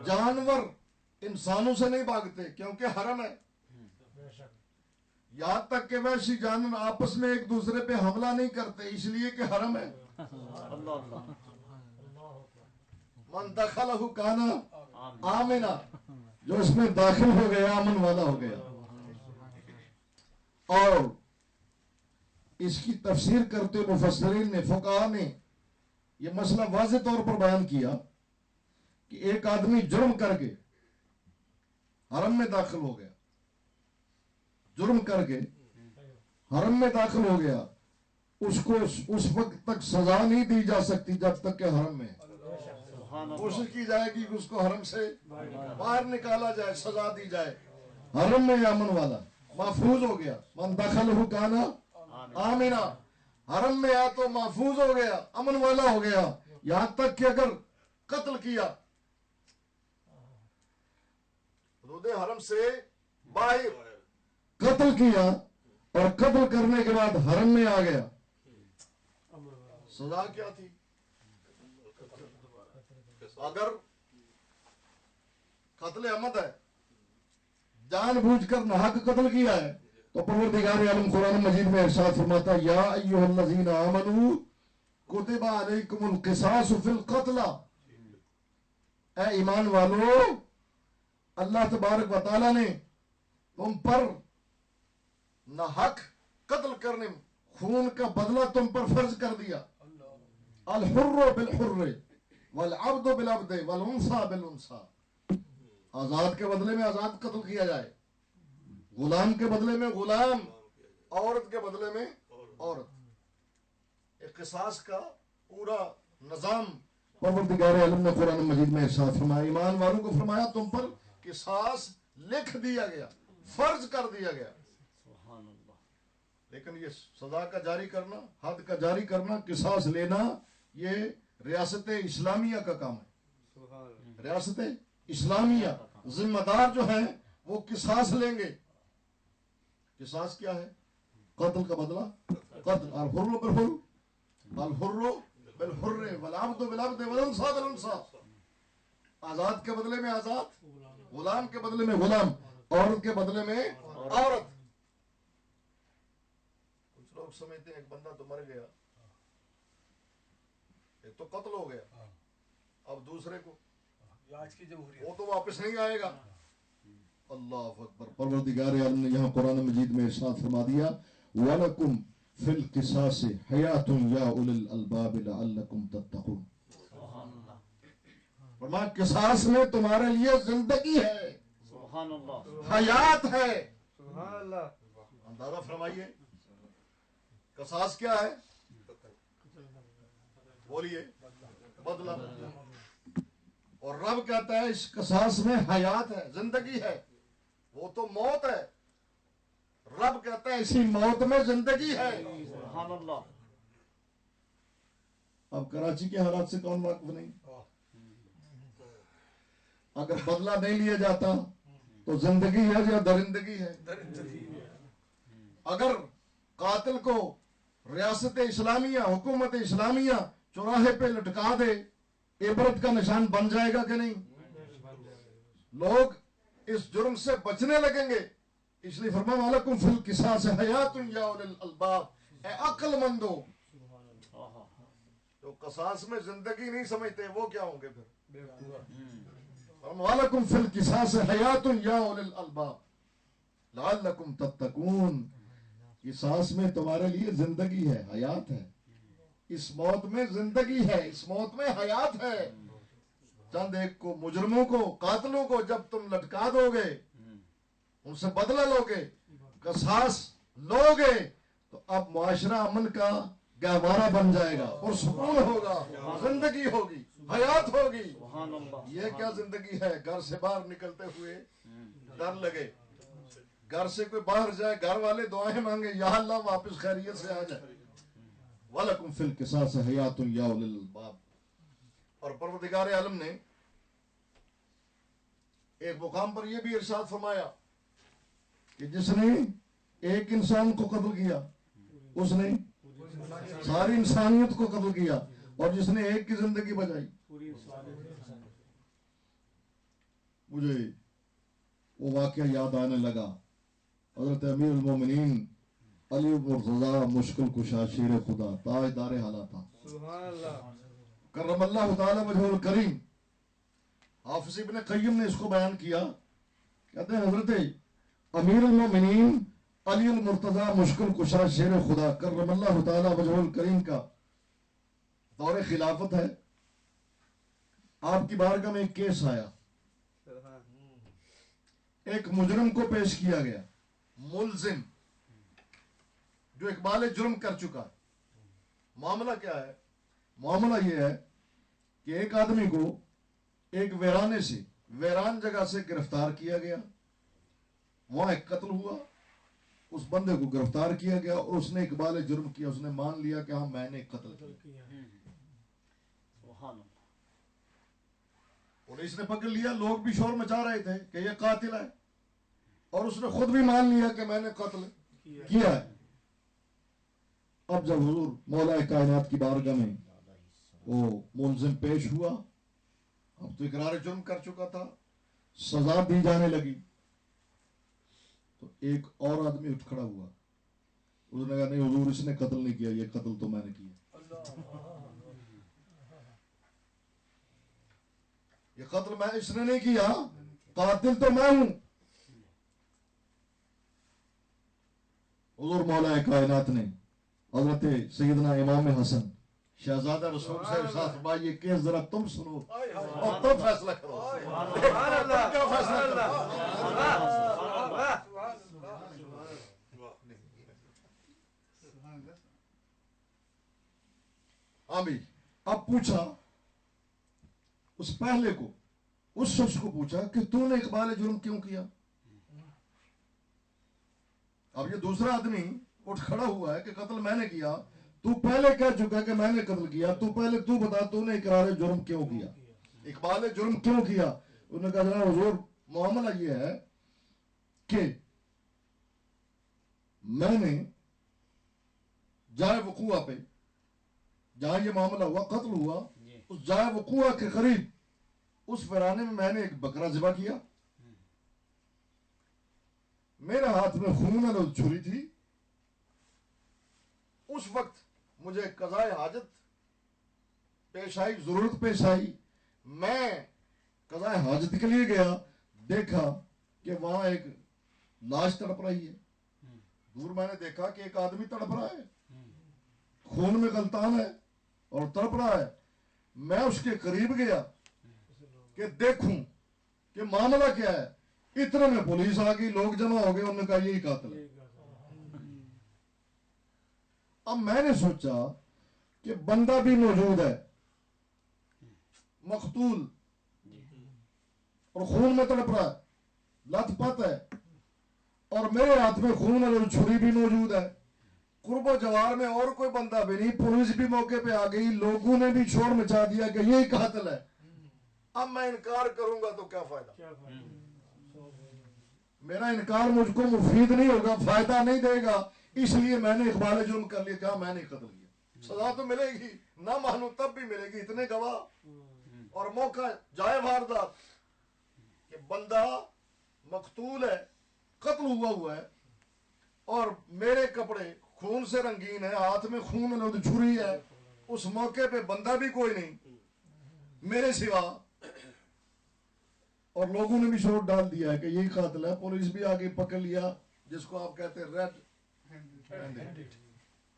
جانور انسانوں سے نہیں بھاگتے کیونکہ حرم ہے. یہاں تک کہ وحشی جانور آپس میں ایک دوسرے پہ حملہ نہیں کرتے اس لیے کہ حرم ہے. من دخلہ کان آمنا. جو اس میں داخل ہو گیا امن والا ہو گیا. اور اس کی تفسیر کرتے مفسرین نے فقہاء نے یہ مسئلہ واضح طور پر بیان کیا کہ ایک آدمی جرم کر کے حرم میں داخل ہو گیا. جرم کر کے حرم میں داخل ہو گیا. اس کو اس وقت تک سزا نہیں دی جا سکتی جب تک کہ حرم میں. کوشش کی جائے گی کہ اس کو حرم سے باہر نکالا جائے, سزا دی جائے. حرم میں امن والا محفوظ ہو گیا. من دخلہ کان آمنا. حرم میں آیا تو محفوظ ہو گیا, امن والا ہو گیا. یہاں تک کہ اگر قتل کیا حدود حرم سے باہر قتل کیا اور قتل کرنے کے بعد حرم میں آ گیا, سزا کیا تھی؟ اگر قتل عمد ہے, جان بوجھ کر ناحق قتل کیا ہے, تو پروردگار عالم قرآن مجید میں ارشاد فرماتا یا ایھا الذین آمنوا کتب علیکم القصاص فی القتل. اے ایمان والو, اللہ تبارک و تعالی نے تم پر ناحق قتل کرنے خون کا بدلہ تم پر فرض کر دیا. الحر بالحر والعبد بالعبد والانثى بالانثى. آزاد کے بدلے میں آزاد قتل کیا جائے, غلام کے بدلے میں غلام, عورت کے بدلے میں عورت. ایک قصاص کا پورا نظام پروردگار عالم نے قرآن مجید میں ارشاد فرمایا. ایمان والوں کو فرمایا تم پر قصاص لکھ دیا گیا, فرض کر دیا گیا. لیکن یہ سزا کا جاری کرنا, حد کا جاری کرنا, قصاص لینا, یہ ریاست اسلامیہ کا کام ہے. ریاست اسلامیہ ذمہ دار جو ہیں وہ قصاص لیں گے. قصاص کیا ہے؟ قتل کا بدلہ قتل. الحر بالحر والحر بالحر والعبد بالعبد والانثى بالانثى. آزاد کے بدلے میں آزاد, غلام کے بدلے میں غلام, عورت کے بدلے میں عورت. کچھ لوگ سمجھتے ہیں ایک بندہ تو مر گیا, ایک تو قتل ہو گیا, اب دوسرے کو وہ تو واپس نہیں آئے گا. اللہ اکبر. پروردگار عالم نے یہاں قرآن مجید میں ارشاد فرما دیا وَلَكُمْ فِي الْقِصَاصِ حَيَاةٌ يَا أُولِي الْأَلْبَابِ لَعَلَّكُمْ تَتَّقُونَ. فرمایا قصاص میں تمہارے لیے زندگی ہے, حیات ہے. اندازہ فرمائیے قصاص کیا ہے؟ بولیے بدلہ. اور رب کہتا ہے اس قصاص میں حیات ہے, زندگی ہے. وہ تو موت ہے, رب کہتا ہے اسی موت میں زندگی ہے. سبحان اللہ. اب کراچی کے حالات سے کون واقف نہیں؟ اگر بدلہ نہیں لیا جاتا تو زندگی ہے یا درندگی ہے؟ اگر قاتل کو ریاست اسلامیہ, حکومت اسلامیہ چوراہے پہ لٹکا دے, عبرت کا نشان بن جائے گا کہ نہیں؟ لوگ اس جرم سے بچنے لگیں گے. اس لیے فرمایا وَلَكُمْ فِي الْقِصَاصِ حَيَاةٌ يَا أُولِي الْأَلْبَابِ. اے عقل مندو, جو قصاص میں زندگی نہیں سمجھتے وہ کیا ہوں گے پھر؟ وَلَكُمْ فِي الْقِصَاصِ حَيَاةٌ يَا أُولِي الْأَلْبَابِ لَعَلَّكُمْ تَتَّقُونَ. قصاص میں تمہارے لیے زندگی ہے, حیات ہے. اس موت میں زندگی ہے, اس موت میں حیات ہے. چند ایک کو, مجرموں کو, قاتلوں کو جب تم لٹکا دو گے, ان سے بدلہ لو گے, قصاص لو گے, تو اب معاشرہ امن کا گہوارہ بن جائے گا, پرسکون ہوگا, زندگی ہوگی, حیات ہوگی. یہ کیا زندگی ہے؟ گھر سے باہر نکلتے ہوئے ڈر لگے, گھر سے کوئی باہر جائے, گھر والے دعائیں مانگے یا اللہ واپس خیریت سے آ جائے. وَلَكُمْ فِي الْقِصَاصِ حَيَاةٌ يَا أُولِي الْأَلْبَابِ. اور پروردگار عالم نے ایک مقام پر یہ بھی ارشاد فرمایا کہ جس نے ایک انسان کو قتل کیا اس نے ساری انسانیت کو قتل کیا، اور جس نے ایک کی زندگی بچائی. مجھے وہ واقعہ یاد آنے لگا. حضرت امیر المومنین علی مرتضیٰ مشکل کشا شیر خدا تاجدار حالات کرم اللہ تعالی وجہ الکریم، حافظ ابن قیم نے اس کو بیان کیا. کہتے ہیں حضرت امیر المومنین علی المرتضیٰ مشکل کشا شیر خدا کرم اللہ تعالی وجہ الکریم کا دور خلافت ہے. آپ کی بارگاہ میں ایک کیس آیا، ایک مجرم کو پیش کیا گیا، ملزم جو اقبال جرم کر چکا ہے. معاملہ کیا ہے؟ معاملہ یہ ہے کہ ایک آدمی کو ایک ویران جگہ سے گرفتار کیا گیا، وہاں ایک قتل ہوا، اس بندے کو گرفتار کیا گیا اور اس نے اقبال جرم کیا، اس نے مان لیا کہ ہاں میں نے قتل کیا. پولیس نے پکڑ لیا، لوگ بھی شور مچا رہے تھے کہ یہ قاتل ہے، اور اس نے خود بھی مان لیا کہ میں نے قتل کیا ہے. اب جب حضور مولا کائنات کی بارگاہ میں وہ ملزم پیش ہوا، اب تو اقرار جرم کر چکا تھا، سزا دی جانے لگی، تو ایک اور آدمی اٹھ کھڑا ہوا. اس نے کہا نہیں حضور اس نے قتل نہیں کیا، یہ قتل تو میں نے کیا. یہ قتل میں اس نے نہیں کیا، قاتل تو میں ہوں. حضور مولا کائنات نے حضرت سیدنا امام حسن شہزادہ رسول سے ارشاد فرمایا یہ کیس ذرا تم سنو اور تم فیصلہ کرو. کیا فیصلہ کرو؟ آمین. اب پوچھا اس پہلے کو، اس شخص کو پوچھا کہ تو نے اقبال جرم کیوں کیا؟ اب یہ دوسرا آدمی اٹھ کھڑا ہوا ہے کہ قتل میں نے کیا، تو پہلے کہہ چکا کہ میں نے قتل کیا، تو پہلے تو بتا تو نے اقرار جرم کیوں کیا، اقبال جرم کیوں کیا؟ انہوں نے کہا جناب حضور معاملہ یہ ہے کہ میں نے جائے وقوع پہ، جہاں یہ معاملہ ہوا قتل ہوا، اس جائے وقوع کے قریب اس ویرانے میں نے ایک بکرا ذبح کیا، میرے ہاتھ میں خون اور چھری تھی. اس وقت مجھے قضائے حاجت پیش آئی، ضرورت پیش آئی، میں قضائے حاجت کے لیے گیا، دیکھا کہ وہاں ایک لاش تڑپ رہی ہے. دور میں نے دیکھا کہ ایک آدمی تڑپ رہا ہے، خون میں غلطان ہے اور تڑپ رہا ہے. میں اس کے قریب گیا کہ دیکھوں کہ معاملہ کیا ہے. اتنے میں پولیس آ گئی، لوگ جمع ہو گئے، انہوں نے کہا یہی قاتل ہے. اب میں نے سوچا کہ بندہ بھی موجود ہے، مقتول، اور خون میں تڑپ رہا ہے، لت پت ہے، اور میرے ہاتھ میں خون اور چھری بھی موجود ہے. قرب و جوار میں اور کوئی بندہ بھی نہیں، پولیس بھی موقع پہ آ گئی، لوگوں نے بھی شور مچا دیا کہ یہی قاتل ہے. اب میں انکار کروں گا تو کیا فائدہ؟ میرا انکار مجھ کو مفید نہیں ہوگا، فائدہ نہیں دے گا. اس لیے میں نے اقبال جرم کر لیا، کہا میں نے قتل کیا. سزا تو ملے گی، نہ مانو تب بھی ملے گی. اتنے گواہ اور موقع جائے واردات کہ بندہ مقتول ہے، قتل ہوا ہے، اور میرے کپڑے خون سے رنگین ہے، ہاتھ میں خون اور چھری ہے. اس موقع پہ بندہ بھی کوئی نہیں میرے سوا، اور لوگوں نے بھی شور ڈال دیا ہے کہ یہی قاتل ہے. پولیس بھی آگے پکڑ لیا، جس کو آپ کہتے ہیں ریڈ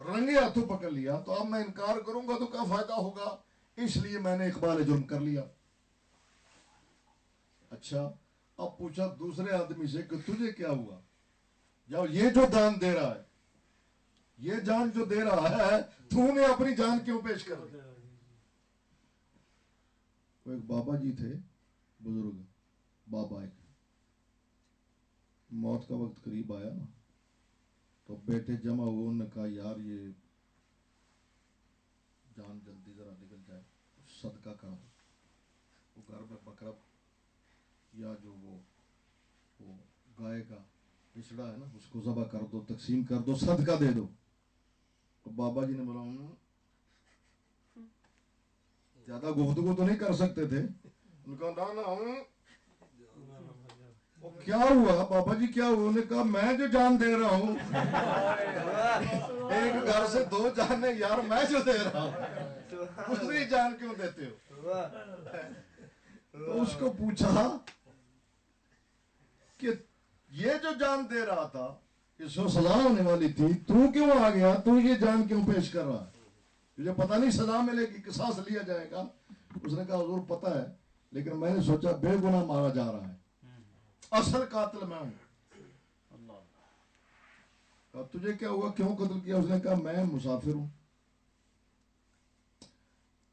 رنگے ہاتھوں پکڑ لیا. تو اب میں انکار کروں گا تو کیا فائدہ ہوگا؟ اس لیے میں نے اقبال جرم کر لیا. اچھا اب پوچھا دوسرے آدمی سے کہ تجھے کیا ہوا؟ جب یہ جو جان دے رہا ہے، یہ جان جو دے رہا ہے، تو نے اپنی جان کیوں پیش کر دی؟ وہ ایک بابا جی تھے، بزرگ بابا، ایک موت کا وقت قریب آیا نا، تو بیٹے جمع ہوئے، انہوں نے کہا یار یہ جان جلدی ذرا نکل جائے، صدقہ کر. وہ گھر میں بکرا یا جو وہ گائے کا پچھڑا ہے نا اس کو ذبح کر دو، تقسیم کر دو، صدقہ دے دو. تو بابا جی نے بولا زیادہ گفتگو تو نہیں کر سکتے تھے. ان کا وہ کیا ہوا بابا جی کیا ہوا؟ انہوں نے کہا میں جو جان دے رہا ہوں ایک گھر سے 2 جانیں یار، میں جو دے رہا ہوں دوسری جان کیوں دیتے ہو؟ تو اس کو پوچھا کہ یہ جو جان دے رہا تھا اس کو سزا ہونے والی تھی، تو کیوں آ گیا؟ تو یہ جان کیوں پیش کر رہا ہے؟ تجھے پتہ نہیں سزا ملے گی، قصاص لیا جائے گا؟ اس نے کہا حضور پتہ ہے، لیکن میں نے سوچا بے گناہ مارا جا رہا ہے، اصل قاتل میں ہوں. تجھے کیا ہوا، کیوں قتل کیا؟ اس نے کہا میں مسافر ہوں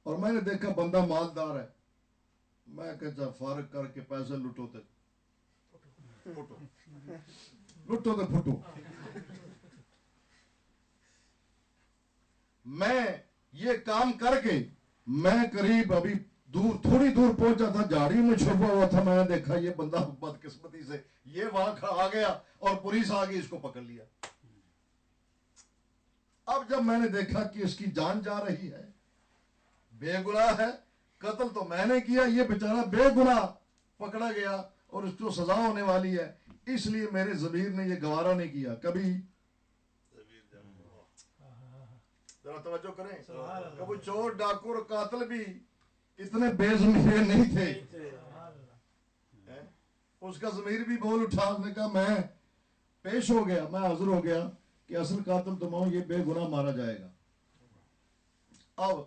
اور میں نے دیکھا بندہ مالدار ہے، میں کہتا فارغ کر کے پیسے لٹو تے پھٹو. میں یہ کام کر کے میں قریب ابھی دور تھوڑی دور پہنچا تھا، جھاڑی میں چھپا ہوا تھا، میں نے دیکھا یہ بندہ بدقسمتی سے یہ وہاں آ گیا اور پولیس آ گئی، اس کو پکڑ لیا. اب جب میں نے دیکھا کہ اس کی جان جا رہی ہے، بے گناہ ہے، قتل تو میں نے کیا، یہ بیچارہ بے گناہ پکڑا گیا اور اس کو سزا ہونے والی ہے، اس لیے میرے ضمیر نے یہ گوارا نہیں کیا. کبھی ذرا توجہ کریں، کبھی چور ڈاکو اور قاتل بھی اتنے بے ضمیر نہیں تھے. اس کا ضمیر بھی بول اٹھا، اس نے کہا میں پیش ہو گیا، میں حاضر ہو گیا کہ اصل قاتل تو میں ہوں، یہ بے گناہ مارا جائے گا. اب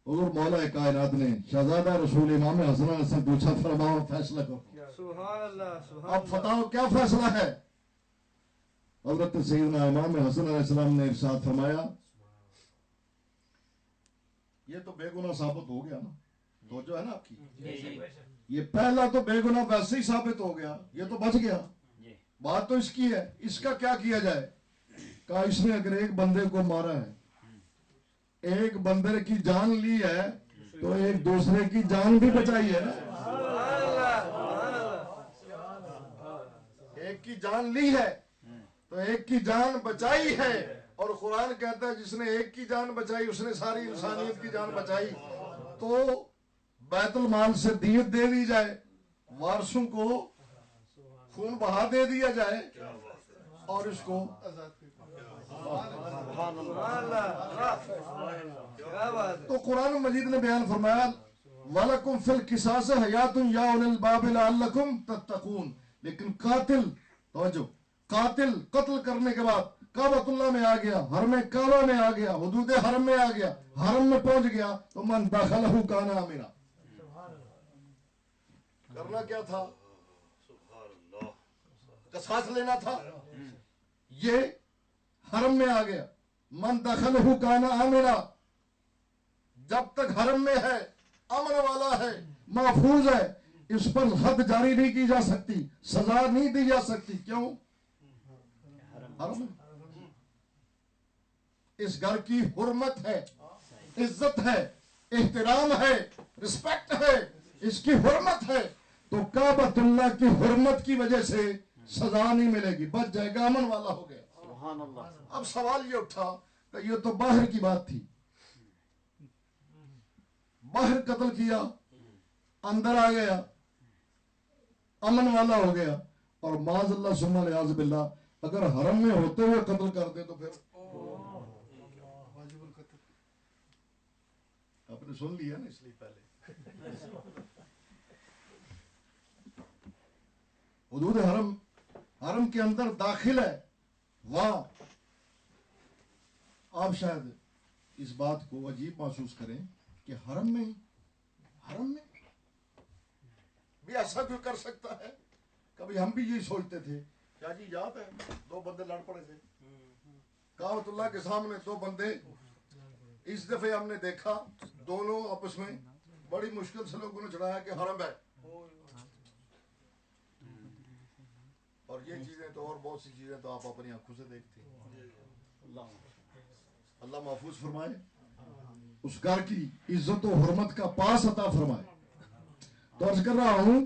حضور مولا کائنات نے شہزادہ رسول امام حسن علیہ السلام پوچھا، فرماؤ فیصلہ کرو. سبحان اللہ سبحان اب فتاو کیا فیصلہ ہے؟ حضرت سیدنا امام حسن علیہ السلام نے ارشاد فرمایا یہ تو بے گناہ ثابت ہو گیا نا، تو جو ہے نا آپ کی یہ پہلا تو بے گناہ ویسے ہی ثابت ہو گیا، یہ تو بچ گیا. بات تو اس کی ہے، اس کا کیا کیا جائے؟ کہا اس نے اگر ایک بندے کو مارا ہے، ایک بندے کی جان لی ہے، تو ایک دوسرے کی جان بھی بچائی ہے نا. ایک کی جان لی ہے تو ایک کی جان بچائی ہے، اور قرآن کہتا ہے جس نے ایک کی جان بچائی اس نے ساری انسانیت کی جان بچائی. تو بیت المال سے دیت دے دی جائے، وارثوں کو خون بہا دے دیا جائے اور اس کو تو قرآن مجید نے بیان فرمایا وَلَكُمْ فِي الْقِصَاصِ حَيَاتٌ يَا أُولِي الْأَلْبَابِ لَعَلَّكُمْ تَتَّقُونَ. لیکن قاتل توجہ، قاتل قتل کرنے کے بعد کعبۃ اللہ میں آ گیا، حرم کعبہ میں آ گیا، حدود حرم میں آ گیا، حرم میں پہنچ گیا، تو من دخلہ کان آمنا. کرنا کیا تھا؟ قصاص لینا تھا. یہ حرم میں آ گیا، من دخلہ کان آمنا، جب تک حرم میں ہے، امن والا ہے، محفوظ ہے، اس پر حد جاری نہیں کی جا سکتی، سزا نہیں دی جا سکتی. کیوں؟ حرم. اس گھر کی حرمت ہے، عزت ہے، احترام ہے، رسپیکٹ ہے، اس کی حرمت ہے، تو کعبۃ اللہ کی حرمت کی وجہ سے سزا نہیں ملے گی، بچ جائے گا، امن والا ہو گیا. اب سوال یہ اٹھا کہ یہ تو باہر کی بات تھی، باہر قتل کیا، اندر آ گیا، امن والا ہو گیا، اور معاذ اللہ ثم العیاذ باللہ اگر حرم میں ہوتے ہوئے قتل کر دے تو پھر آپ نے سن لیا نا، اس لیے پہلے حدود حرم کے اندر داخل ہے، وہاں آپ شاید اس بات کو عجیب محسوس کریں کہ حرم میں بھی ایسا کوئی کر سکتا ہے. کبھی ہم بھی یہی سوچتے تھے، کیا جی یاد ہے 2 بندے لڑ پڑے تھے کعبۃ اللہ کے سامنے، 2 بندے. اس دفعہ ہم نے دیکھا دونوں آپس میں بڑی مشکل سے لوگوں نے چڑھایا کہ حرم ہے. اور یہ چیزیں تو اور بہت سی چیزیں تو آپ اپنی آنکھوں سے دیکھتے ہیں. اللہ محفوظ فرمائے، اس گھر کی عزت و حرمت کا پاس عطا فرمائے. تو عرض کر رہا ہوں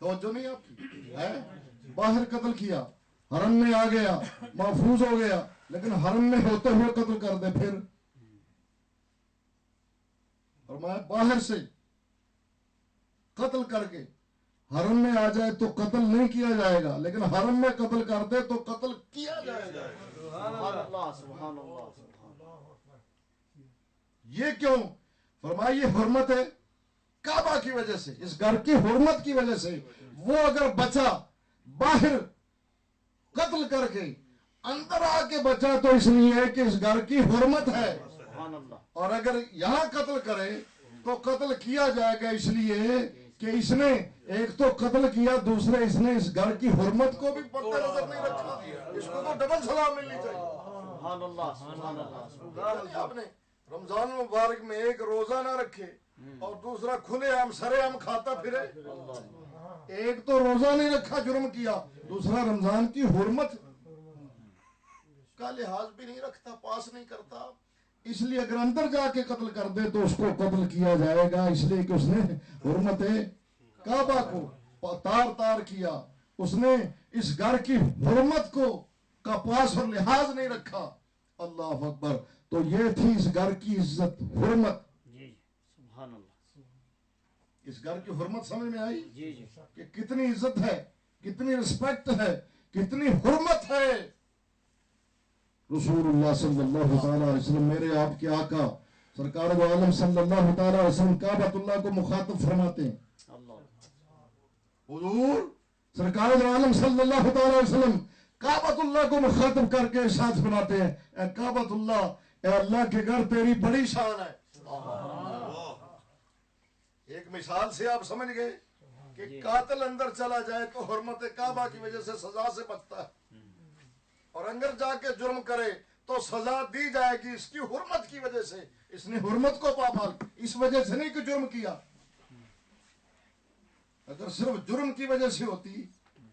توجہ نہیں آپ کی ہے؟ باہر قتل کیا، حرم میں آ گیا، محفوظ ہو گیا، لیکن حرم میں ہوتے ہوئے قتل کر دے پھر فرمایا باہر سے قتل کر کے حرم میں آ جائے تو قتل نہیں کیا جائے گا، لیکن حرم میں قتل کر دے تو قتل کیا جائے گا۔ سبحان اللہ سبحان اللہ یہ کیوں؟ فرمایا یہ حرمت ہے کعبہ کی وجہ سے، اس گھر کی حرمت کی وجہ سے۔ وہ اگر بچا باہر قتل کر کے، اندر آ کے بچا تو اس لیے کہ اس گھر کی حرمت ہے، سبحان اللہ اور اگر یہاں قتل کرے تو قتل کیا جائے گا، اس لیے کہ اس نے ایک تو قتل کیا، دوسرے اس نے اس گھر کی حرمت کو بھی پردہ نظر نہیں رکھا، اس کو تو ڈبل سلام ملنی چاہیے۔ سبحان اللہ سبحان اللہ آپ نے رمضان مبارک میں ایک روزہ نہ رکھے اور دوسرا کھلے عام سرے عام کھاتا پھرے، ایک تو روزہ نہیں رکھا جرم کیا، دوسرا رمضان کی حرمت کا لحاظ بھی نہیں رکھتا، پاس نہیں کرتا، اس لیے اگر اندر جا کے قتل کر دے تو اس کو قتل کیا جائے گا، اس لیے کہ اس نے حرمت کعبہ کو تار تار کیا، اس نے اس گھر کی حرمت کو کا پاس اور لحاظ نہیں رکھا۔ اللہ اکبر۔ تو یہ تھی اس گھر کی عزت، حرمت۔ جی سبحان اللہ اس گھر کی حرمت سمجھ میں آئی جی جی کہ کتنی عزت ہے، کتنی رسپیکٹ ہے، کتنی حرمت ہے۔ رسول اللہ صلی اللہ تعالی علیہ وسلم، میرے آپ کے آقا سرکار دو عالم صلی اللہ تعالی علیہ وسلم کعبۃ اللہ کو مخاطب فرماتے ہیں، اللہ حضور سرکار دو عالم صلی اللہ تعالی علیہ وسلم کعبۃ اللہ کو مخاطب کر کے ارشاد فرماتے ہیں، اے کعبۃ اللہ، اے اللہ کے گھر تیری بڑی شان ہے۔ ایک مثال سے آپ سمجھ گئے کہ قاتل اندر چلا جائے تو حرمت کعبہ کی وجہ سے سزا سے بچتا ہے، اور اندر جا کے جرم کرے تو سزا دی جائے گی اس کی حرمت کی وجہ سے، اس نے حرمت کو پامال، اس وجہ سے نہیں کہ جرم کیا۔ اگر صرف جرم کی وجہ سے ہوتی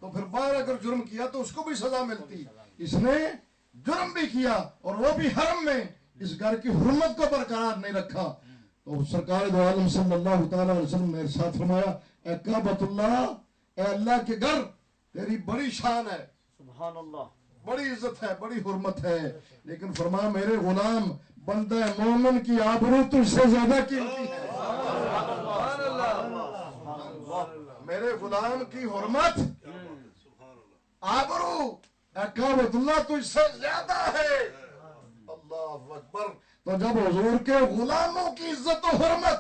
تو پھر باہر اگر جرم کیا تو اس کو بھی سزا ملتی، اس نے جرم بھی کیا اور وہ بھی حرم میں اس گھر کی حرمت کو برقرار نہیں رکھا۔ تو سرکار دو عالم صلی اللہ تعالی علیہ وسلم نے ارشاد فرمایا، اے کعبۃ اللہ، اے اللہ کے گھر تیری بڑی شان ہے، سبحان اللہ بڑی عزت ہے، بڑی حرمت ہے، لیکن فرمایا میرے غلام بندہ مومن کی آبرو تجھ سے زیادہ قیمتی ہے۔ میرے غلام کی حرمت، آبرو، اے کعبۃ اللہ تجھ سے زیادہ ہے۔ اللہ اکبر۔ تو جب حضور کے غلاموں کی عزت و حرمت،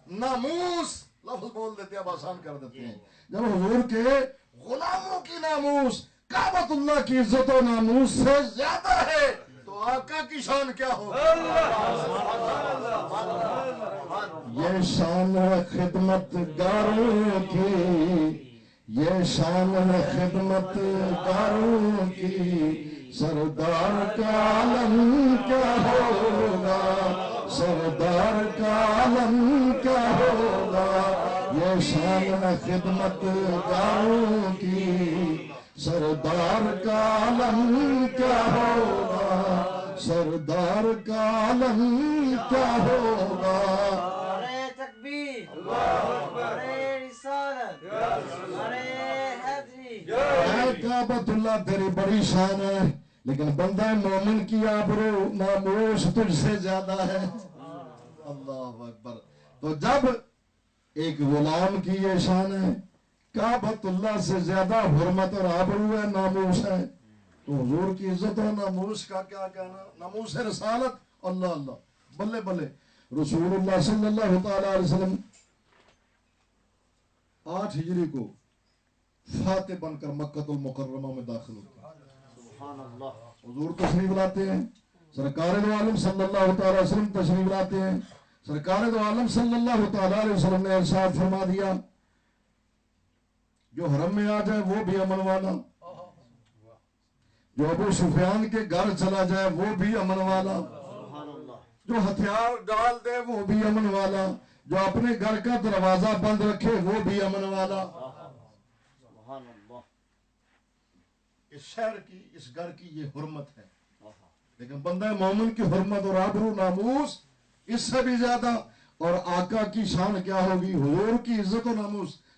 ناموس لفظ بول دیتے ہیں، اب آسان کر دیتے ہیں، جب حضور کے غلاموں کی ناموس کعبۃ اللہ کی عزت و ناموس سے زیادہ ہے تو آقا کی شان کیا ہوگی؟ یہ شان ہے خدمت گاروں کی، یہ شان ہے خدمت گاروں کی، سردار کا عالم کیا ہوگا، سردار کا عالم کیا ہوگا، یہ شان ہے خدمت گاروں کی، سردار کا عالم کیا ہوگا، سردار کا عالم کیا ہوگا۔ نعرہ تکبیر، نعرہ رسالت، نعرہ حیدری۔ اے کعبۃ اللہ تیری بڑی شان ہے، لیکن بندہ مومن کی آبرو ناموس تجھ سے زیادہ ہے۔ اللہ اکبر۔ تو جب ایک غلام کی یہ شان ہے، کعبۃ اللہ سے زیادہ حرمت اور آبرو ہے، ناموس ہے، تو حضور کی عزت اور ناموس کا کیا کہنا؟ ناموس رسالت، اللہ اللہ، بلے بلے۔ رسول اللہ صلی اللہ تعالی علیہ وسلم 8 ہجری کو فاتح بن کر مکہ المکرمہ میں داخل ہوتے ہیں۔ سبحان اللہ حضور تشریف لاتے ہیں، سرکار دو عالم صلی اللہ تعالی وسلم تشریف لاتے ہیں، سرکار دو عالم صلی اللہ تعالی علیہ وسلم نے ارشاد فرما دیا، جو حرم میں آ جائے وہ بھی امن والا، جو ابو سفیان کے گھر چلا جائے وہ بھی امن والا، سبحان اللہ جو ہتھیار ڈال دے وہ بھی امن والا، جو اپنے گھر کا دروازہ بند رکھے وہ بھی امن والا۔ سبحان اللہ اس شہر کی، اس گھر کی یہ حرمت ہے، لیکن بندہ مومن کی حرمت اور آبرو ناموس اس سے بھی زیادہ، اور آقا کی شان کیا ہوگی، حضور کی عزت و ناموس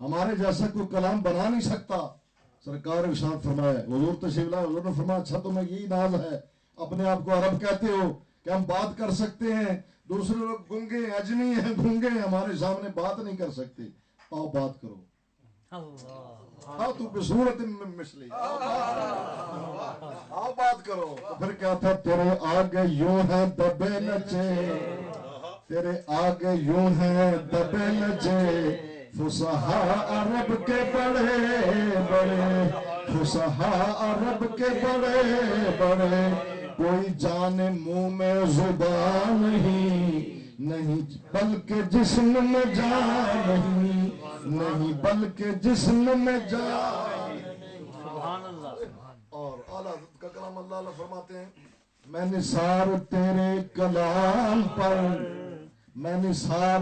ہمارے جیسا کوئی کلام بنا نہیں سکتا. سرکار ارشاد فرمایا, حضور تشریف لائے, حضور نے فرمایا اچھا تمہیں یہی ناز ہے, اپنے آپ کو عرب کہتے ہو کہ ہم بات کر سکتے ہیں, دوسرے لوگ گونگے اجمی ہیں, گونگے ہیں, ہمارے سامنے بات نہیں کر سکتے, آؤ بات کرو. آؤ تو بصورت مثلی, آؤ بات کرو. تو پھر کیا تھا, تیرے آگے یوں ہے دبے نچے, تیرے آگے یوں ہے دبے نچے, فصحا عرب کے بڑے بڑے, فصحا عرب کے بڑے بڑے, کوئی جان منہ میں زبان نہیں بلکہ جسم میں جان نہیں, نہیں بلکہ جسم میں جان. اور اعلیٰ حضرت کا کلام اللہ علیہ فرماتے ہیں, میں نثار تیرے کلام پر, میں نثار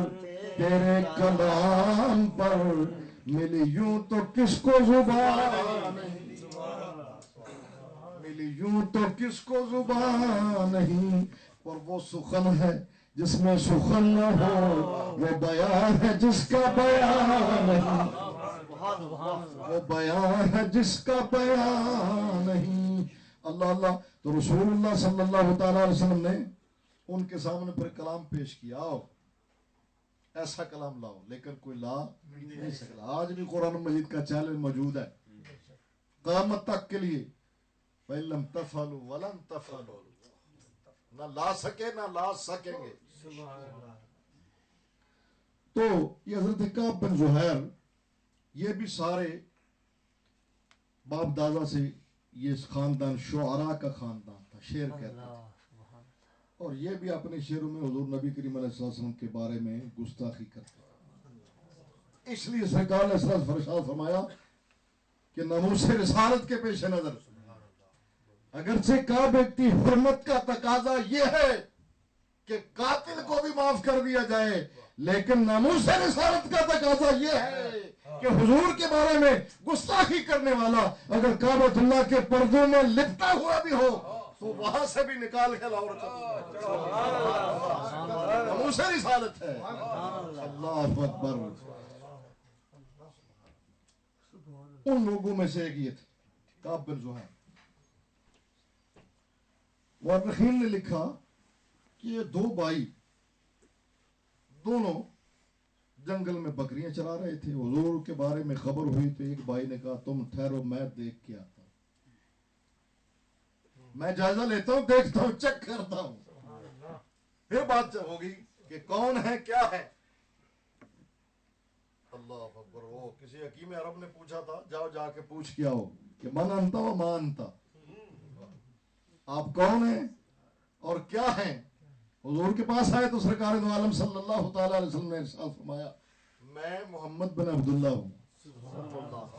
تیرے کلام پر, ملی یوں تو کس کو زبان نہیں, ملی یوں تو کس کو زبان نہیں. اور وہ سخن ہے جس میں سخن نہ ہو, وہ بیان ہے جس کا بیان نہیں, وہ بیان ہے جس کا بیان نہیں. اللہ اللہ. تو رسول اللہ صلی اللہ تعالیٰ علیہ وسلم نے ان کے سامنے پھر کلام پیش کیا, آؤ ایسا کلام لاؤ, لیکن کوئی لا نہیں سکتا. آج بھی قرآن مجید کا چیلنج موجود ہے قیامت تک کے لیے, فَإِلَّمْ تَفْعَلُوا وَلَنْ تَفْعَلُوا, نہ لا سکے نہ لا سکیں گے. تو یہ حضرت کعب بن زہیر, یہ بھی سارے باپ دادا سے یہ خاندان شعراء کا خاندان تھا, شعر کہتے تھے. اور یہ بھی اپنے شعروں میں حضور نبی کریم علیہ الصلوۃ والسلام کے بارے میں گستاخی کرتے ہیں. اس لیے سرکار نے ارشاد فرمایا کہ ناموس رسالت کے پیش نظر اگرچہ کعبہ کی حرمت کا تقاضا یہ ہے کہ قاتل کو بھی معاف کر دیا جائے, لیکن ناموس رسالت کا تقاضا یہ ہے کہ حضور کے بارے میں گستاخی کرنے والا اگر کعبۃ اللہ کے پردوں میں لپٹا ہوا بھی ہو تو وہاں سے بھی نکال کے لاؤ. ناموس رسالت ہے. اللہ اکبر. ان لوگوں میں سے ایک یہ تھے کعب بن زہیر. مورخین نے لکھا کہ یہ دو بھائی دونوں جنگل میں بکریاں چرا رہے تھے. حضور کے بارے میں خبر ہوئی تو ایک بھائی نے کہا تم ٹھہرو, میں دیکھ کے آتا ہوں, میں جائزہ لیتا ہوں, دیکھتا ہوں, چیک کرتا ہوں. پھر بات ہوگی کہ کون ہے کیا ہے. اللہ اکبر. وہ کسی حکیم عرب نے پوچھا تھا, جاؤ جا کے پوچھ کے آؤ کہ من انتا و ما انتا, آپ کون ہیں اور کیا ہیں. حضور کے پاس آئے تو سرکار دو عالم صلی اللہ تعالی علیہ وسلم نے ارشاد فرمایا میں محمد بن عبداللہ ہوں.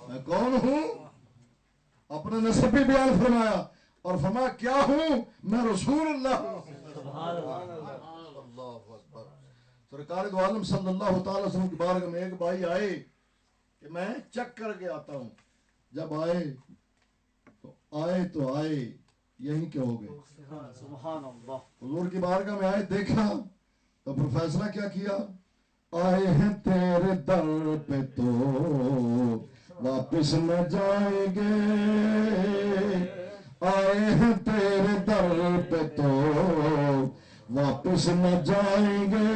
میں کون ہوں, اپنا نسب بھی بیان فرمایا اور فرمایا کیا ہوں, میں رسول اللہ ہوں. اللہ اکبر. سرکار دو عالم صلی اللہ تعالی علیہ وسلم کی بارگاہ میں ایک بھائی آئے کہ میں چیک کر کے آتا ہوں. جب آئے تو آئے یہیں کے ہو گئے. سبحان اللہ. حضور کی بارگاہ میں آئے, دیکھا تو پھر فیصلہ کیا کیا, آئے ہیں تیرے در پہ تو واپس نہ جائیں گے, آئے ہیں تیرے در پہ تو واپس نہ جائیں گے,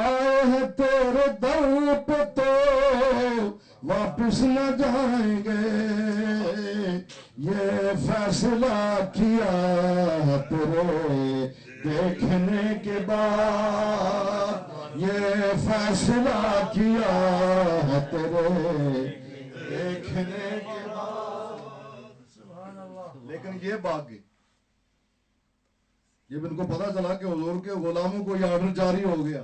آئے ہیں تیرے در پہ تو واپس نہ جائیں گے. یہ فیصلہ کیا تیرے دیکھنے کے بعد, یہ فیصلہ کیا تیرے دیکھنے کے بعد. لیکن یہ بھاگ گئے. جب ان کو پتا چلا کہ حضور کے غلاموں کو یہ آرڈر جاری ہو گیا,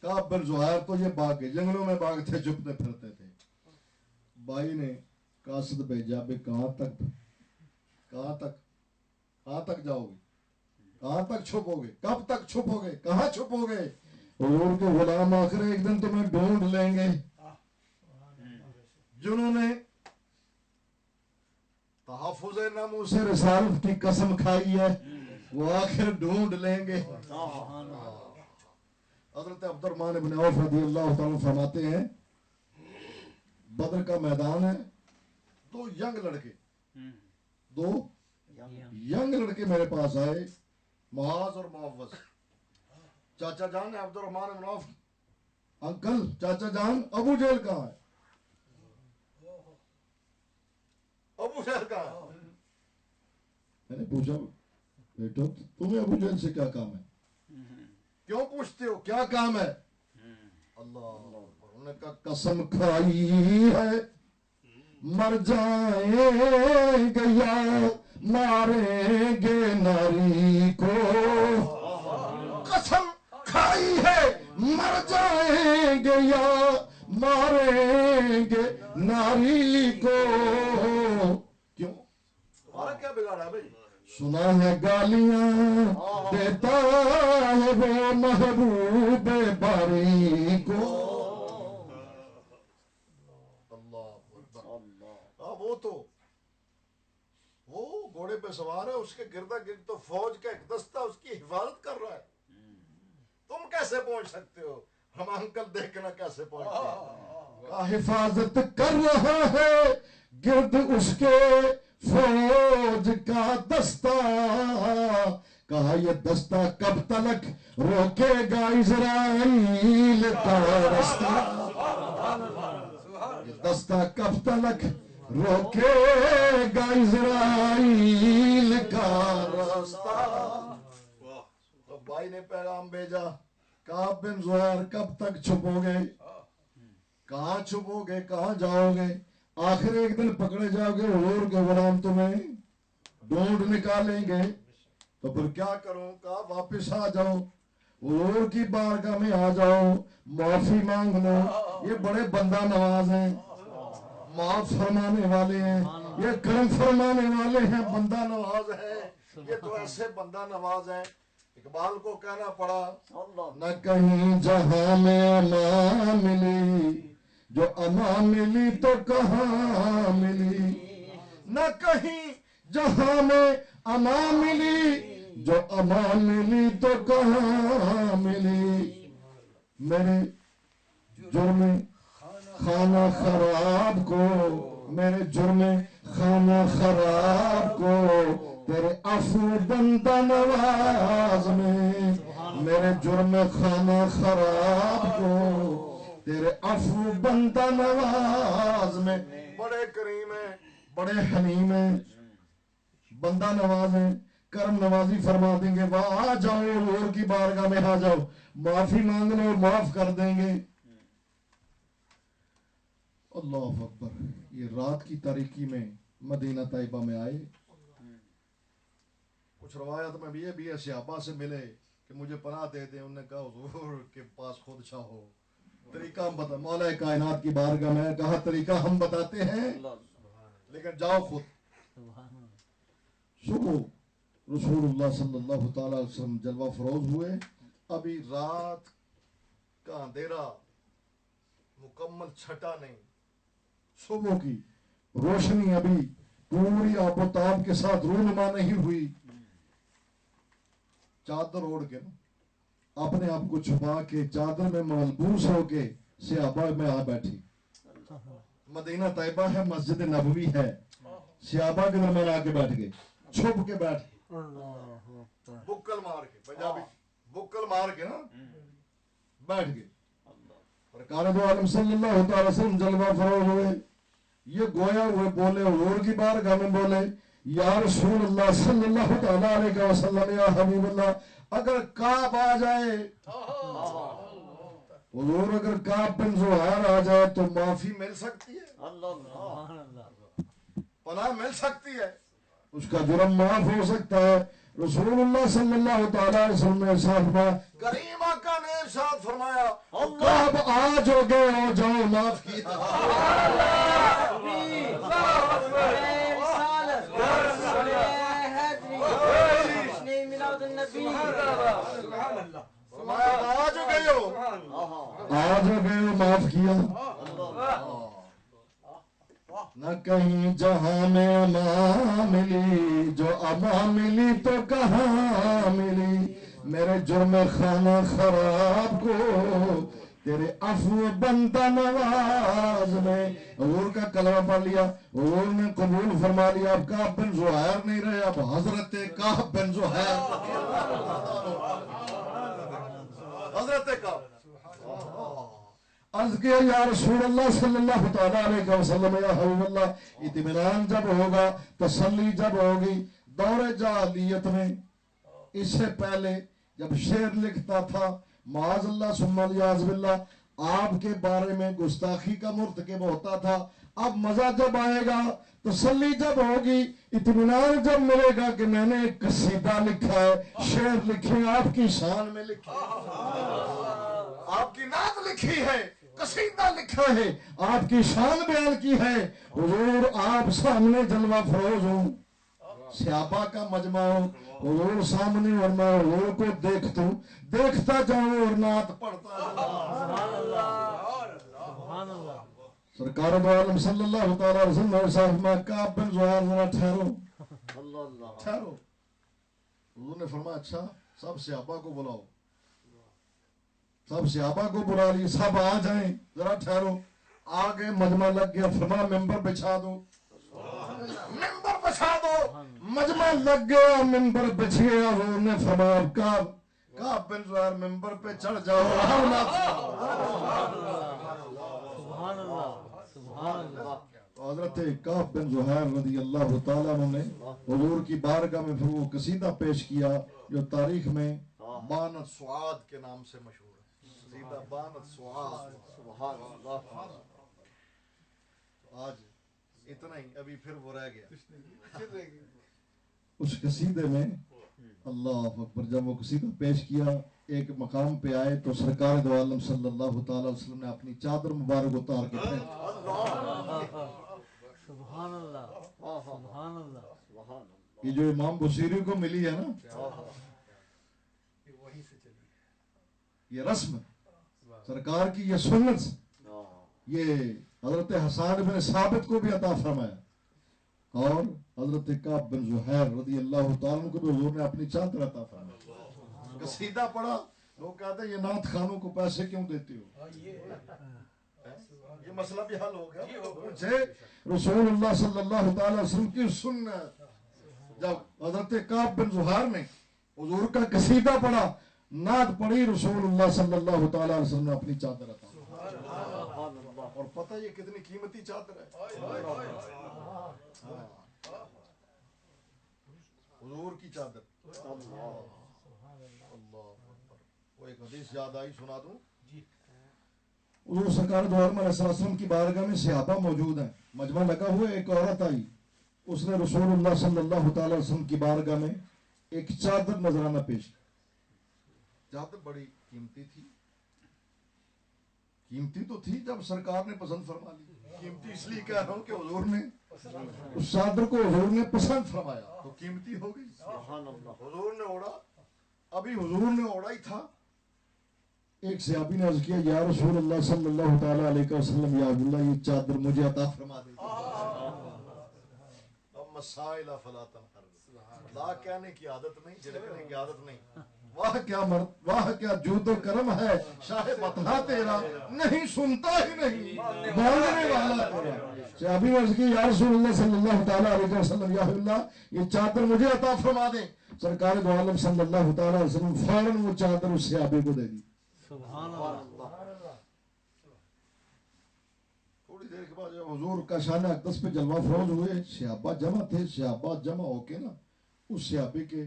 کعب بن زہیر تو یہ بھاگ گئے, جنگلوں میں بھاگتے چھپتے پھرتے تھے. بھائی نے قاصد بھیجا, بے کہاں تک جاؤ گے, کہاں تک چھپو گے, کب تک چھپو گے, کہاں چھپو گے. حضور کے غلام آخر ایک دن تمہیں ڈھونڈ لیں گے. جنہوں نے تحفظ ناموس رسالت کی قسم کھائی ہے وہ آخر ڈھونڈ لیں گے. حضرت عبد الرحمن بن عوف رضی اللہ تعالیٰ فرماتے ہیں بدر کا میدان ہے, 2 ینگ لڑکے, 2 ینگ لڑکے میرے پاس آئے, معاذ اور معوذ. چاچا جان عبد الرحمن بن عوف, انکل چاچا جان ابو جہل کہاں ہے؟ ابو جہل کہاں ہے؟ میں نے پوچھا بیٹو تمہیں ابو جہل سے کیا کام ہے؟ کیوں پوچھتے ہو, کیا کام ہے؟ اللہ, انہوں نے کہا قسم کھائی ہے مر جائیں گے یا ماریں گے ناری کو, قسم کھائی ہے مر جائیں گے یا ماریں گے ناری کو. کیوں, تمہارا کیا بگاڑا بھائی؟ سنا ہے گالیاں دیتا ہے وہ محبوب باری کو. وہ گھوڑے پہ سوار ہے, اس کے گردا گرد تو فوج کا ایک دستہ اس کی حفاظت کر رہا ہے. تم کیسے پہنچ سکتے ہو؟ ہم انکل دیکھنا کیسے پہنچتے ہیں. حفاظت کر رہا ہے گرد اس کے فوج کا دستہ. کہا یہ دستہ کب تلک روکے گا اسرائیل کا رستہ. یہ دستہ کب تلک روکے گا اسرائیل کا راستہ. تو بھائی نے پیغام بھیجا, کعب بن زہیر کب تک چھپو گے؟ کہاں چھپو گے, کہاں جاؤ گے؟ آخر ایک دن پکڑے جاؤ گے, حضور کے غلام تمہیں ڈھونڈ نکالیں گے. تو پھر کیا کروں؟ کہا واپس آ جاؤ, حضور کی بارگاہ میں آ جاؤ, معافی مانگ لو. یہ بڑے بندہ نواز ہیں, معاف فرمانے والے ہیں, یہ کرم فرمانے والے ہیں, بندہ نواز ہے. یہ تو ایسے بندہ نواز ہیں. اقبال کو کہنا پڑا نہ کہیں جہاں میں امان ملی, جو امان ملی تو کہاں ملی. نہ کہیں جہاں میں امان ملی, جو امان ملی تو کہاں ملی. میرے جرم خانہ خراب کو, میرے جرم خانہ خراب کو تیرے عفو بندہ نواز میں. میرے جرم خانہ خراب کو تیرے عفو بندہ نواز میں. بڑے کریم ہیں, بڑے حلیم ہیں, بندہ نواز ہیں, کرم نوازی فرما دیں گے. وہاں آ جاؤ, حضور کی بارگاہ میں آ جاؤ, معافی مانگ لو, معاف کر دیں گے. اللہ اکبر. یہ رات کی تاریکی میں مدینہ طیبہ میں آئے. کچھ روایت میں بھی ہے صحابہ سے ملے کہ مجھے پناہ دے دیں. انہوں نے کہا حضور کے پاس خود چاہو, طریقہ ہم بتا. مولا کائنات کی بارگاہ میں کہا طریقہ ہم بتاتے ہیں لیکن جاؤ خود. صبح رسول اللہ صلی اللہ تعالی علیہ وسلم جلوہ فروز ہوئے. ابھی رات کا اندھیرا مکمل چھٹا نہیں, صبح کی روشنی ابھی پوری آب و تاب کے ساتھ رونما نہیں ہوئی. چادر اوڑھ کے اپنے آپ کو چھپا کے چادر میں ملبوس ہو کے صحابہ میں آ بیٹھی. مدینہ طیبہ ہے, مسجد نبوی ہے, صحابہ کے درمیان آ کے بیٹھ گئے, چھپ کے بیٹھ بکل مار کے, پنجابی بکل مار کے نا بیٹھ گئے. سرکار دو عالم صلی اللہ تعالی وسلم جلوہ فروز ہوئے. یہ گویا ہوئے بولے, حضور کی بارگاہ میں بولے, یا رسول اللہ صلی اللہ تعالی علیہ وسلم, یا حبیب اللہ, اگر کعب آ جائے, حضور اگر کعب بن زہیر آ جائے تو معافی مل سکتی ہے, پناہ مل سکتی ہے, اس کا جرم معاف ہو سکتا ہے. رسول اللہ صلی اللہ تعالی علیہ وسلم نے ارشاد فرمایا, کریم آقا نے ارشاد فرمایا, کعب آج ہو گئے ہو جاؤ, معاف کیا. آج ہو گئے ہو, معاف کیا. نہ کہیں جہاں میں امان ملی, جو امان ملی تو کہاں ملی. میرے جرم خانہ خراب کو تیرے عفو بندہ نواز میں حضور کا کلمہ پڑھ لیا، حضور نے قبول فرما لیا. اب کعب بن زہیر نہیں رہے، اب حضرت کعب بن زہیر. حضرت کعب عرض کیا یا رسول اللہ صلی اللہ تعالیٰ علیہ وسلم، یا حبیب اللہ، اطمینان جب ہوگا، تسلی جب ہوگی. دور جاہلیت میں اس سے پہلے جب شعر لکھتا تھا معاذ اللہ ثم الیاذ باللہ آپ کے بارے میں گستاخی کا مرتکب ہوتا تھا. اب مزہ جب آئے گا، تسلی جب ہوگی، اطمینان جب ملے گا کہ میں نے ایک قصیدہ لکھا ہے، شعر لکھے آپ کی شان میں لکھے، آپ کی نعت لکھی ہے، قصیدہ لکھا ہے، آپ کی شان بیان کی ہے. حضور آپ سامنے جلوہ فروز ہوں، صحابہ کا مجمع ہوں، حضور سامنے اور میں حضور کو دیکھتا جاؤں اور نعت پڑھتا جاؤں. سرکار دو عالم صلی اللہ تعالیٰ علیہ وسلم اور صاحب میں کعب بن زہیر ذرا ٹھہرو. حضور نے فرمایا اچھا سب صحابہ کو بلاؤ. سب صحابہ کو بلا لی، سب آ جائیں، ذرا ٹھہرو. آگے مجمع لگ گیا، فرمایا ممبر بچھا دو، ممبر بچھا دو. مجمع لگ گیا، ممبر بچھ گیا. حضور نے فرمایا کعب بن زہیر ممبر پہ چڑھ جاؤ. حضرت کعب بن زہیر رضی اللہ تعالیٰ عنہ نے حضور کی بارگاہ میں پھر وہ قصیدہ پیش کیا جو تاریخ میں بانت سعاد کے نام سے مشہور ہے. قصیدہ بانت سعاد. سبحان اللہ. آج اتنا ہی، ابھی پھر وہ رہ گیا. اس قصیدے میں اللہ اکبر جب وہ قصیدہ پیش کیا، ایک مقام پہ آئے تو سرکار دو عالم صلی اللہ تعالی علیہ وسلم نے اپنی چادر مبارک اتار کے پھینک. سبحان اللہ سبحان اللہ سبحان اللہ. یہ جو امام بصیری کو ملی ہے نا، یہ رسم سرکار کی، یہ سنت، یہ حضرت حسان بن ثابت کو بھی عطا فرمایا اور حضرت کعب بن زہیر رضی اللہ تعالیٰ کو بھی حضور نے اپنی چادر عطا فرمایا. قصیدہ پڑھا، لوگ کہتے ہیں یہ نعت خانوں کو پیسے کیوں دیتے ہو؟ یہ مسئلہ بھی حل ہو گیا. پوچھے رسول اللہ صلی اللہ تعالی وسلم کی سنت. جب حضرت کعب بن زہیر نے حضور کا قصیدہ پڑھا، نعت پڑھی، رسول اللہ صلی اللہ تعالی وسلم نے اپنی چادر عطا فرمائی. اور پتہ یہ کتنی قیمتی چادر ہے، حضور کی چادر. وہ ایک حدیث یاد آئی، سنا دوں. حضور سرکار دو عالم علیہ السلام کی بارگاہ میں صحابہ موجود ہیں، مجمع لگا ہوا. ایک عورت آئی، اس نے رسول اللہ صلی اللہ تعالی وسلم کی بارگاہ میں ایک چادر نذرانہ پیش کی. چادر بڑی قیمتی تھی. قیمتی تو تھی جب سرکار نے پسند فرما لی. قیمتی اس لیے کہہ رہا ہوں کہ حضور نے اس چادر کو حضور نے پسند فرمایا تو قیمتی ہو گئی. حضور نے اوڑا، ابھی حضور نے اوڑا ہی تھا، ایک صحابی نے عرض کیا یا رسول اللہ صلی اللہ تعالی علیہ وسلم، یا اللہ یہ چادر مجھے عطا فرما دے. اب مسائل فلا تنہر، لا کہنے کی عادت نہیں، جھڑکنے کی عادت نہیں. واہ کیا مرد، واہ کیا جود و کرم ہے شاہ مطلع تیرا، نہیں سنتا ہی نہیں مانگنے والا تیرا. صحابی نے عرض کی یا رسول اللہ صلی اللہ تعالی علیہ وسلم، یا اللہ یہ چادر مجھے عطا فرما دیں. سرکار دو عالم صلی اللہ تعالی علیہ وسلم فوراً وہ چادر اس صحابی کو دے دی. سبحان اللہ. تھوڑی دیر کے بعد جب حضور کا شان اقدس پہ جلوہ فروز ہوئے، صحابہ جمع تھے. صحابہ جمع ہو کے نا اس صحابی کے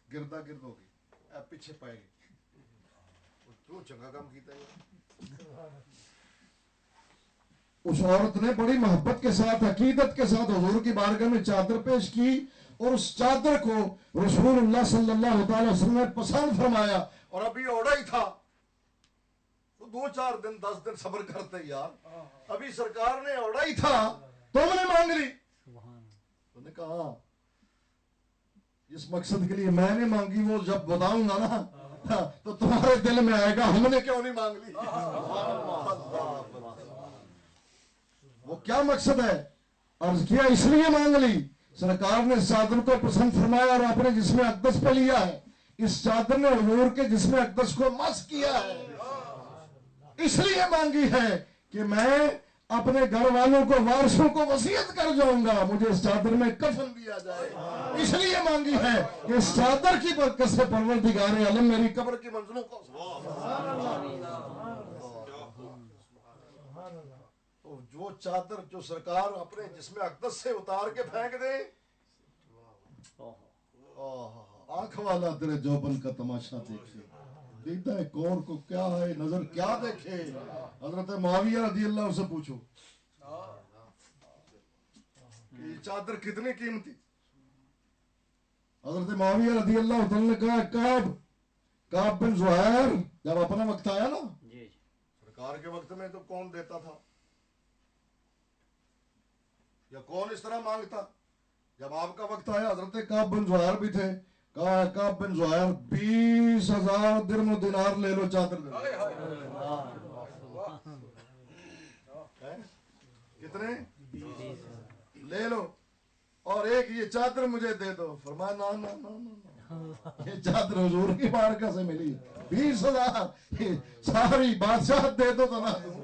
گردا گرد ہو گئی، پیچھے پائے گی. تو چنگا کام کیتا ہے. اس عورت نے بڑی محبت کے ساتھ، عقیدت کے ساتھ حضور کی بارگاہ میں چادر پیش کی اور اس چادر کو رسول اللہ صلی اللہ تعالی وسلم نے پسند فرمایا. اور ابھی اوڑا ہی تھا تو 2-4 دن 10 دن صبر کرتے یار. ابھی سرکار نے اوڑا ہی تھا، تم نے مانگ لی. تو نے کہا جس مقصد کے لیے میں نے مانگی وہ جب بتاؤں گا نا تو تمہارے دل میں آئے گا ہم نے کیوں نہیں مانگ لی. وہ کیا مقصد ہے؟ عرض کیا اس لیے مانگ لی، سرکار نے اس چادر کو پسند فرمایا اور اپنے جسم اقدس پہ لیا ہے. اس چادر نے حضور کے جسم اقدس کو مس کیا ہے، اس لیے مانگی ہے کہ میں اپنے گھر والوں کو وارثوں کو وصیت کر جاؤں گا مجھے اس چادر میں کفن دیا جائے. اس لیے مانگی ہے کہ اس چادر کی برکت سے پروردگار عالم میری قبر کی منزلوں کو تو جو چادر جو سرکار اپنے جسم اقدس سے اتار کے پھینک دے آنکھ والا تیرے جوبن کا تماشا دیکھے دیکھتا ہے کور کو کیا ہے نظر کیا دیکھے. حضرت معاویہ رضی اللہ عنہ سے پوچھو کہ یہ چادر کتنی قیمتی. حضرت معاویہ رضی اللہ عنہ نے کہا کعب بن زہیر جب اپنا وقت آیا نا سرکار کے وقت میں تو کون دیتا تھا یا کون اس طرح مانگتا. جب آپ کا وقت آیا حضرت کعب بن زہیر بھی تھے. کہا کعب بن زہیر 20,000 درم و دینار لے لو چادر دے کتنے لے لو اور ایک یہ چادر مجھے دے دو. فرمایا نا نا نا نا یہ چادر حضور کی بارگاہ سے ملی 20,000 ساری بادشاہ دے دو تو نہ دوں.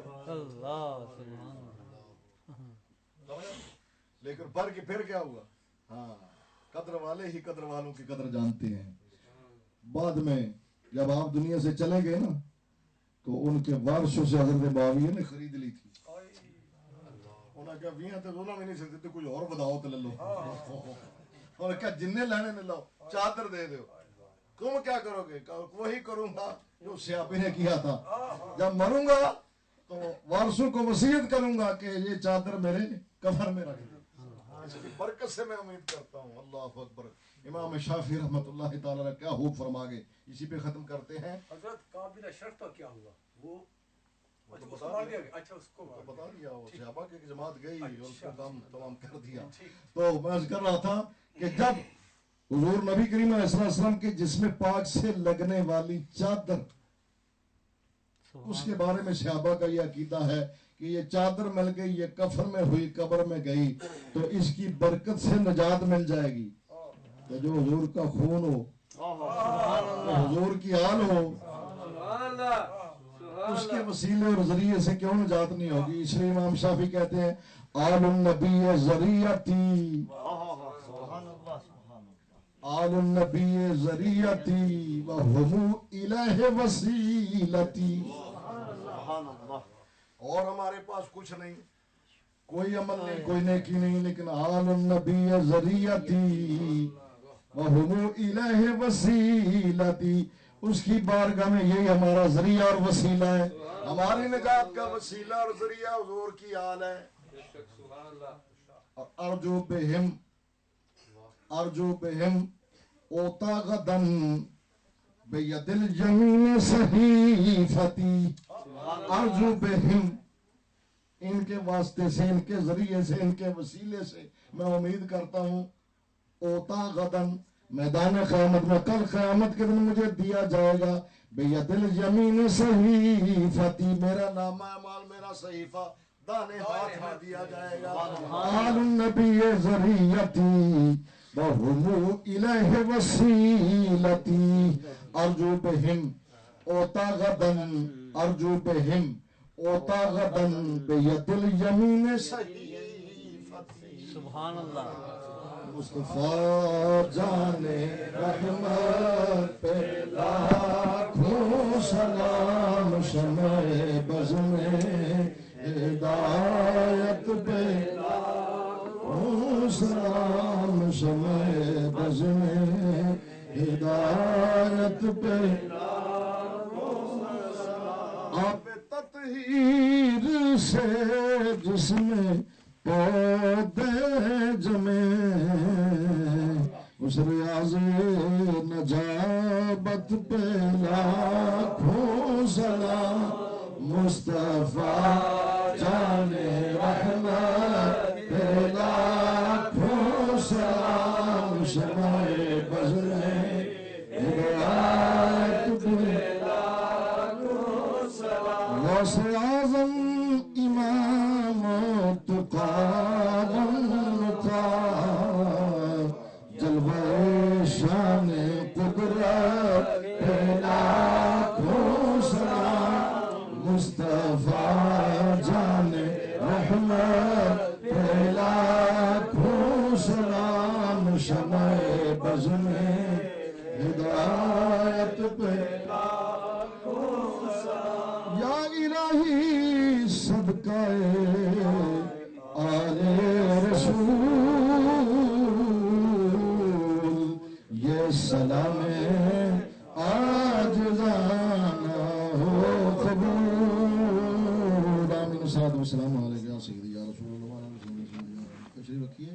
لیکن فرق پھر کیا ہوا. ہاں قدر والے ہی قدر والوں کی قدر جانتے ہیں. بعد میں جب آپ دنیا سے چلے گئے نا تو ان کے وارثوں سے حضرت معاویہ نے خرید لی تھی. انہوں نے کہا 20 تے انہوں نے نہیں سکتے تو کچھ اور بداؤ تو لے لو اور کہا جننے لینے نے لو چادر دے دو. تم کیا کرو گے؟ وہی کروں گا جو سیابی نے کیا تھا. جب مروں گا تو وارثوں کو وصیت کروں گا کہ یہ چادر میرے کفر میں رکھ دیں. اس کی برکت سے میں امید کرتا ہوں. اللہ اکبر. امام شافعی رحمت اللہ تعالی کیا خوب فرما گئے. اسی پہ ختم کرتے ہیں. حضرت قابل شرط کا کیا ہوا وہ بتا دیا وہ صحابہ کی جماعت گئی اور اس کا کام تمام کر دیا. تو میں عرض کر رہا تھا کہ جب حضور نبی کریم علیہ السلام کے جسم پاک سے لگنے والی چادر اس کے بارے میں صحابہ کا یہ عقیدہ ہے کہ یہ چادر مل گئی یہ کفن میں ہوئی قبر میں گئی تو اس کی برکت سے نجات مل جائے گی. تو جو حضور کا خون ہو حضور کی آل ہو اس کے وسیلے اور ذریعے سے کیوں نجات نہیں ہوگی. اس لیے امام شافعی کہتے ہیں آل النبی ذریعتی آل النبی ذریعتی وہم الہ وسیلتی. اور ہمارے پاس کچھ نہیں کوئی عمل نہیں کوئی نیکی نہیں لیکن آل النبی ذریعتی وہم الہ وسیلتی. اس کی بارگاہ میں یہی ہمارا ذریعہ اور وسیلہ ہے. ہماری نجات کا وسیلہ اور ذریعہ حضور کی آل ہے. ارجو بہم اوتا غدن بید الیمین صحیفتی. ارجو بہم ان کے واسطے سے ان کے ذریعے سے ان کے وسیلے سے میں امید کرتا ہوں اوتا غدن میدان قیامت میں کل قیامت کے دن مجھے دیا جائے گا بید الیمین صحیفتی میرا نامہ اعمال میرا صحیفہ دانے ہاتھ میں دیا جائے گا. آل النبی ذریعتی وہم الیہ وسیلتی. ارجو بہم اوتا غدن ارجو بہم اوتا غدن بید الیمین صحیفتی. سبحان اللہ. مصطفیٰ جان رحمت پہ لاکھوں سلام شمع بز میں ہدایت پہ لاکھوں سلام شمع بز میں ہدایت پہ لاکھوں سلام. آپ تطہیر سے جس میں پودے جمے اس ریاض نجابت پہ لاکھوں سلام. مصطفیٰ جان رحمت پہ لاکھوں سلام شمع بز میں ہدایت پہ لاکھوں سلام. غوث اعظم امام جلوہ شان قدرت پہ لاکھوں سلام. مصطفیٰ الہی صدقہ آل رسول یہ سلام عاجزانہ ہو قبول آمین صلی اللہ علیہ وسلم یا سیدی یا رسول اللہ تشریف رکھیے.